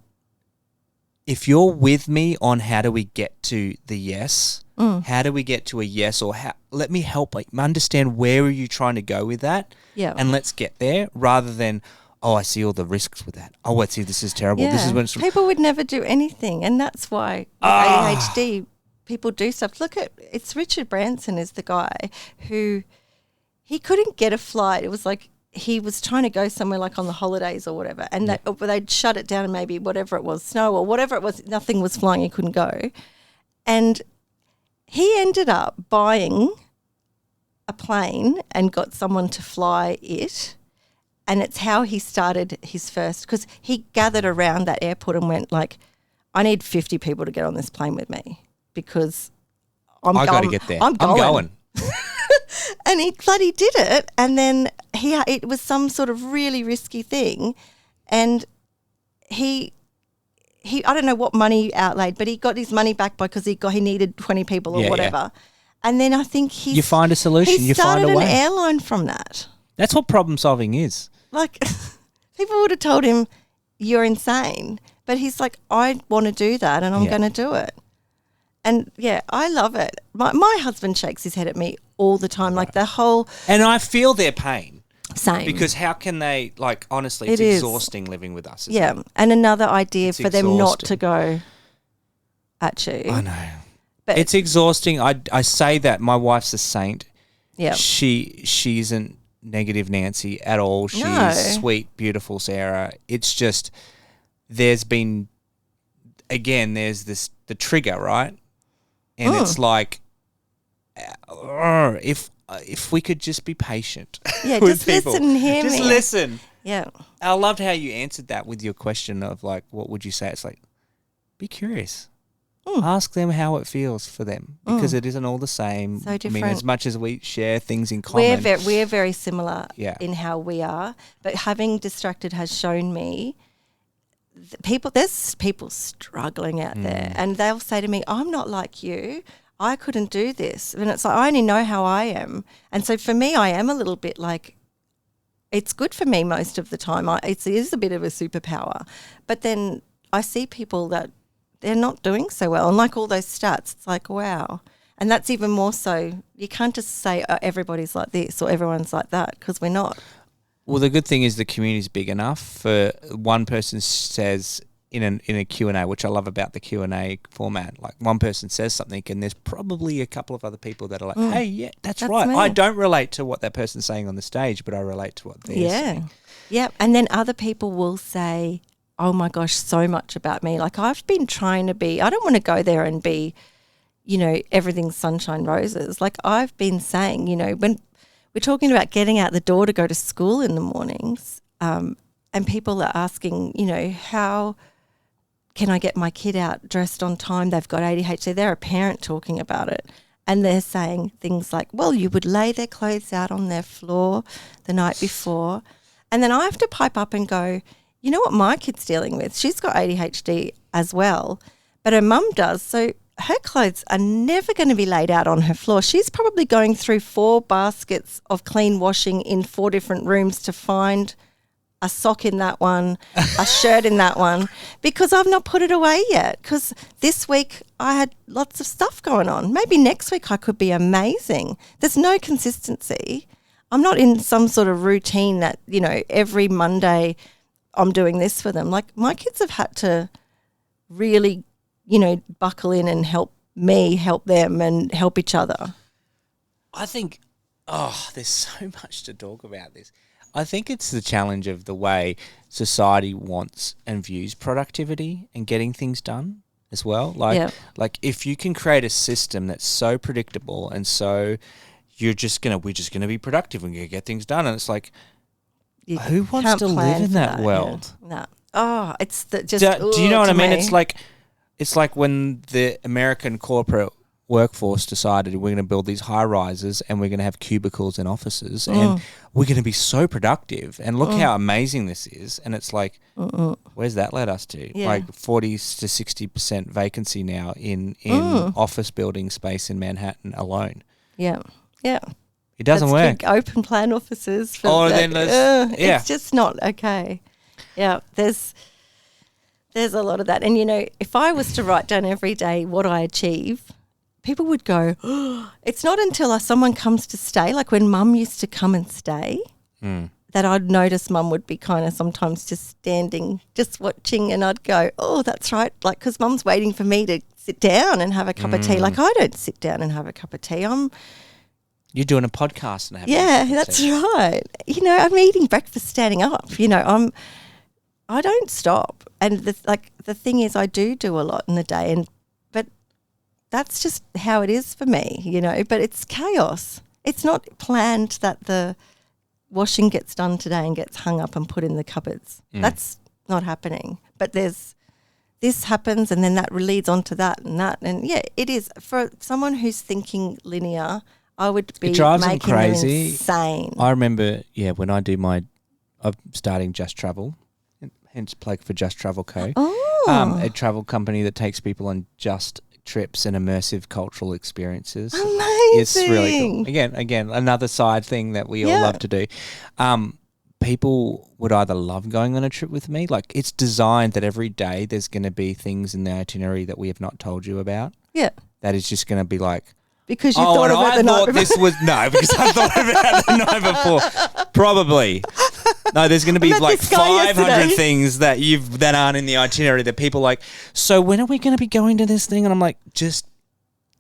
if you're with me on how do we get to the yes, how do we get to a yes, or let me help understand where are you trying to go with that, and let's get there, rather than, oh, I see all the risks with that. Oh, I see this is terrible. Yeah. This is when people would never do anything, and that's why with ADHD people do stuff. Look at, it's Richard Branson is the guy who... He couldn't get a flight. It was like he was trying to go somewhere like on the holidays or whatever, and they'd shut it down and maybe whatever it was, snow or whatever it was, nothing was flying, he couldn't go. And he ended up buying a plane and got someone to fly it, and it's how he started his first, because he gathered around that airport and went like, I need 50 people to get on this plane with me because I got to get there. I'm going. And he bloody did it. And then it was some sort of really risky thing. And he I don't know what money he outlaid, but he got his money back because he needed 20 people or whatever. Yeah. And then I think you find a solution. You find a way. He started an airline from that. That's what problem solving is. Like people would have told him, you're insane. But he's like, I want to do that and I'm going to do it. And, yeah, I love it. My husband shakes his head at me all the time, like the whole... And I feel their pain. Same. Because how can they, like, honestly, it's exhausting living with us. Yeah, and another idea for them not to go at you. I know. But it's exhausting. I say that. My wife's a saint. Yeah. She isn't negative Nancy at all. She's sweet, beautiful Sarah. It's just there's been, again, there's the trigger, right? And it's like, if we could just be patient with just people. Listen, hear just me. listen. Yeah. I loved how you answered that with your question of like, what would you say? It's like, be curious. Ask them how it feels for them because it isn't all the same. So different. I mean, as much as we share things in common. We're very similar in how we are, but having Distracted has shown me there's people struggling out there and they'll say to me, I'm not like you. I couldn't do this. And it's like, I only know how I am. And so for me, I am a little bit like, it's good for me most of the time. It is a bit of a superpower. But then I see people that they're not doing so well. And like all those stats, it's like, wow. And that's even more so. You can't just say everybody's like this or everyone's like that because we're not. Well, the good thing is the community is big enough for one person says in a Q&A, which I love about the Q&A format, like one person says something and there's probably a couple of other people that are like, hey, yeah, that's right. Me. I don't relate to what that person's saying on the stage, but I relate to what they're saying. Yeah. And then other people will say, oh my gosh, so much about me. Like I've been trying to be, I don't want to go there and be, everything's sunshine roses. Like I've been saying, when we're talking about getting out the door to go to school in the mornings, and people are asking, how can I get my kid out dressed on time? They've got ADHD. They're a parent talking about it. And they're saying things like, well, you would lay their clothes out on their floor the night before. And then I have to pipe up and go, you know what my kid's dealing with? She's got ADHD as well, but her mum does. So her clothes are never going to be laid out on her floor. She's probably going through 4 baskets of clean washing in 4 different rooms to find a sock in that one, a shirt in that one, because I've not put it away yet. Because this week I had lots of stuff going on. Maybe next week I could be amazing. There's no consistency. I'm not in some sort of routine that, every Monday I'm doing this for them. Like my kids have had to really buckle in and help me, help them and help each other. I think, there's so much to talk about this. I think it's the challenge of the way society wants and views productivity and getting things done as well. Like if you can create a system that's so predictable and so we're just gonna be productive and get things done, and it's like, who wants to live in that world? Yeah. No. Oh, it's just. Do you know what I mean? It's like when the American corporate workforce decided we're going to build these high rises and we're going to have cubicles in offices and we're going to be so productive and look how amazing this is. And it's like, where's that led us to? Yeah. Like 40 to 60% vacancy now in office building space in Manhattan alone. Yeah. Yeah. It doesn't work. Big open plan offices. It's just not okay. Yeah. There's a lot of that. And, if I was to write down every day what I achieve, people would go, it's not until someone comes to stay, like when Mum used to come and stay, that I'd notice Mum would be kind of sometimes just standing, just watching, and I'd go, oh, that's right, like because Mum's waiting for me to sit down and have a cup of tea. Like I don't sit down and have a cup of tea. You're doing a podcast and having that's right. I'm eating breakfast standing up. I don't stop. And the thing is I do a lot in the day, but that's just how it is for me, but it's chaos. It's not planned that the washing gets done today and gets hung up and put in the cupboards. That's not happening. But there's this happens and then that leads on to that and that. And yeah, it is for someone who's thinking linear. I would be it drives making them crazy. them insane. I remember, when I do I'm starting Just Travel, hence plug for Just Travel Co. A travel company that takes people on just trips and immersive cultural experiences. Amazing. It's really cool. Again, another side thing that we all love to do. People would either love going on a trip with me. Like, it's designed that every day there's going to be things in the itinerary that we have not told you about. Yeah. That is just going to be like, because you thought of it the night before. Because I thought about it the night before. Probably. No, there's going to be like 500 things that aren't in the itinerary that people like, so when are we going to be going to this thing? And I'm like, just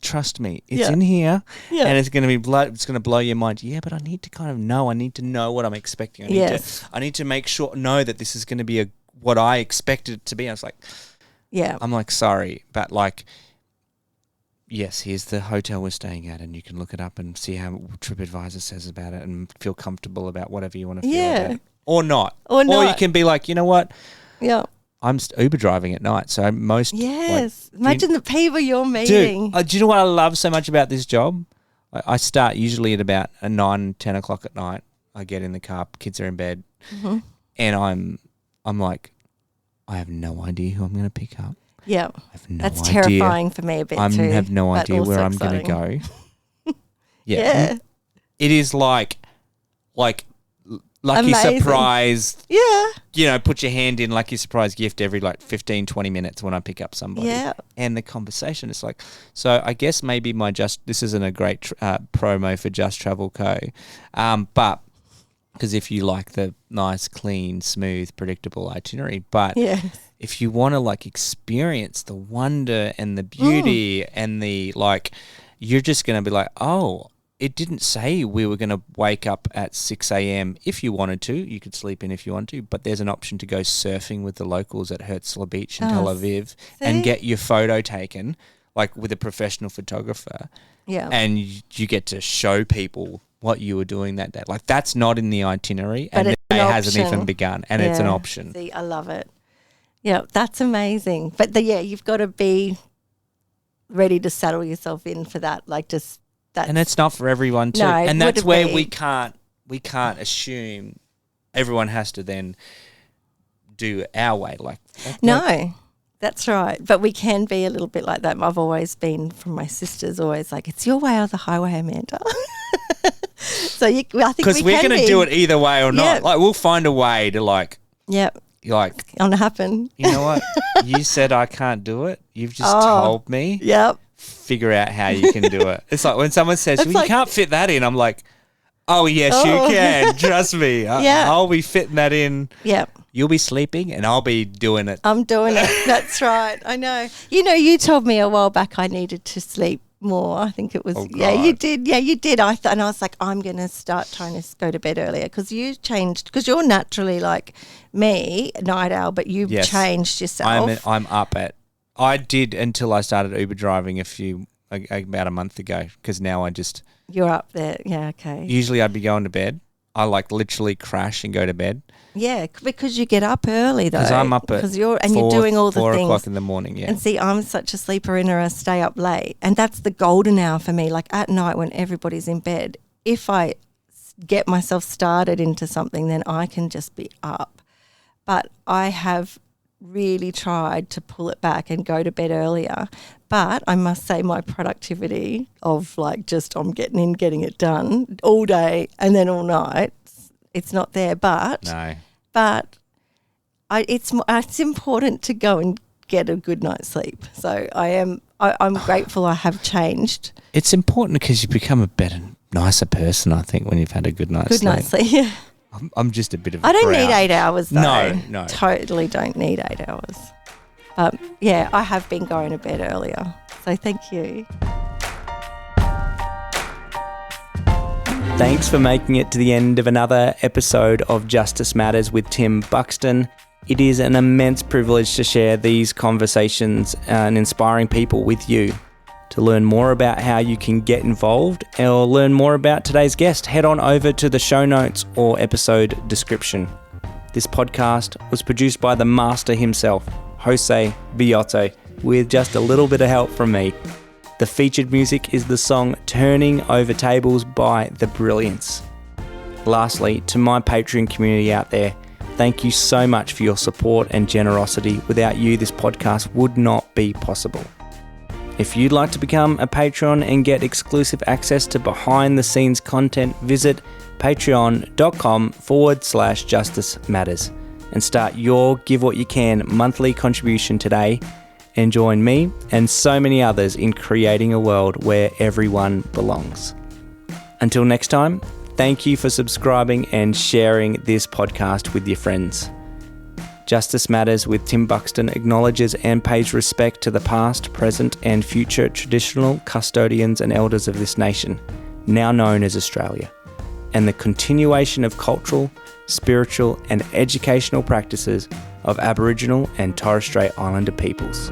trust me. It's in here and it's going to be it's going to blow your mind. Yeah, but I need to kind of know. I need to know what I'm expecting. I need to make sure, know that this is going to be what I expected it to be. I was like, I'm like, sorry, but like, yes, here's the hotel we're staying at, and you can look it up and see how TripAdvisor says about it and feel comfortable about whatever you want to feel about it. Or not. Or you can be like, you know what? Yeah. I'm Uber driving at night, so most... Yes. Imagine the people you're meeting. Dude, do you know what I love so much about this job? I start usually at about 9, 10 o'clock at night. I get in the car, kids are in bed, and I'm like, I have no idea who I'm going to pick up. Yeah, that's terrifying for me a bit too. I have no idea where I'm going to go. Yeah. It is like lucky amazing. Surprise. Yeah. Put your hand in lucky surprise gift every 15, 20 minutes when I pick up somebody. Yeah. And the conversation is like, so I guess maybe this isn't a great promo for Just Travel Co. But because if you like the nice, clean, smooth, predictable itinerary, but if you want to experience the wonder and the beauty and the you're just going to be like, oh, it didn't say we were going to wake up at 6 a.m. If you wanted to. You could sleep in if you want to, but there's an option to go surfing with the locals at Herzliya Beach in Tel Aviv and get your photo taken with a professional photographer. Yeah. And you get to show people what you were doing that day. That's not in the itinerary, but and the day hasn't even begun, and it's an option. See, I love it. Yeah, that's amazing. But you've got to be ready to saddle yourself in for that. And it's not for everyone too. No, and that's where we can't assume everyone has to then do our way. No. That's right. But we can be a little bit like that. I've always been, from my sisters, always like, it's your way or the highway, Amanda. So I think because we're going to do it either way or not. We'll find a way to gonna happen. You know what? You said I can't do it. You've just told me. Yep. Figure out how you can do it. It's like when someone says, well, you can't fit that in. I'm like, oh, yes, you can. Trust me. I'll be fitting that in. Yep. You'll be sleeping and I'll be doing it. I'm doing it. That's right. I know. You told me a while back I needed to sleep more. I think it was, you did. Yeah, you did. And I was like, I'm going to start trying to go to bed earlier because you changed, because you're naturally like me, night owl, but you've changed yourself. I'm up I did until I started Uber driving about a month ago because now You're up there. Yeah, okay. Usually I'd be going to bed. I literally crash and go to bed. Yeah, because you get up early though. Because I'm up at you're doing all the 4 things. 4 o'clock in the morning, yeah. And see, I'm such a sleeper in or I stay up late. And that's the golden hour for me. At night when everybody's in bed, if I get myself started into something, then I can just be up. But I have really tried to pull it back and go to bed earlier. But I must say my productivity of I'm getting it done all day and then all night, it's not there. But it's important to go and get a good night's sleep. So I'm grateful I have changed. It's important because you become a better, nicer person, I think, when you've had a good night's sleep. Good night's sleep, yeah. I'm just a bit of a I don't need 8 hours though. No. Totally don't need 8 hours. I have been going to bed earlier. So thank you. Thanks for making it to the end of another episode of Justice Matters with Tim Buxton. It is an immense privilege to share these conversations and inspiring people with you. To learn more about how you can get involved or learn more about today's guest, head on over to the show notes or episode description. This podcast was produced by the master himself, Jose Villotto, with just a little bit of help from me. The featured music is the song Turning Over Tables by The Brilliance. Lastly, to my Patreon community out there, thank you so much for your support and generosity. Without you, this podcast would not be possible. If you'd like to become a patron and get exclusive access to behind-the-scenes content, visit patreon.com/Justice Matters and start your Give What You Can monthly contribution today and join me and so many others in creating a world where everyone belongs. Until next time, thank you for subscribing and sharing this podcast with your friends. Justice Matters with Tim Buxton acknowledges and pays respect to the past, present and future traditional custodians and elders of this nation, now known as Australia, and the continuation of cultural, spiritual and educational practices of Aboriginal and Torres Strait Islander peoples.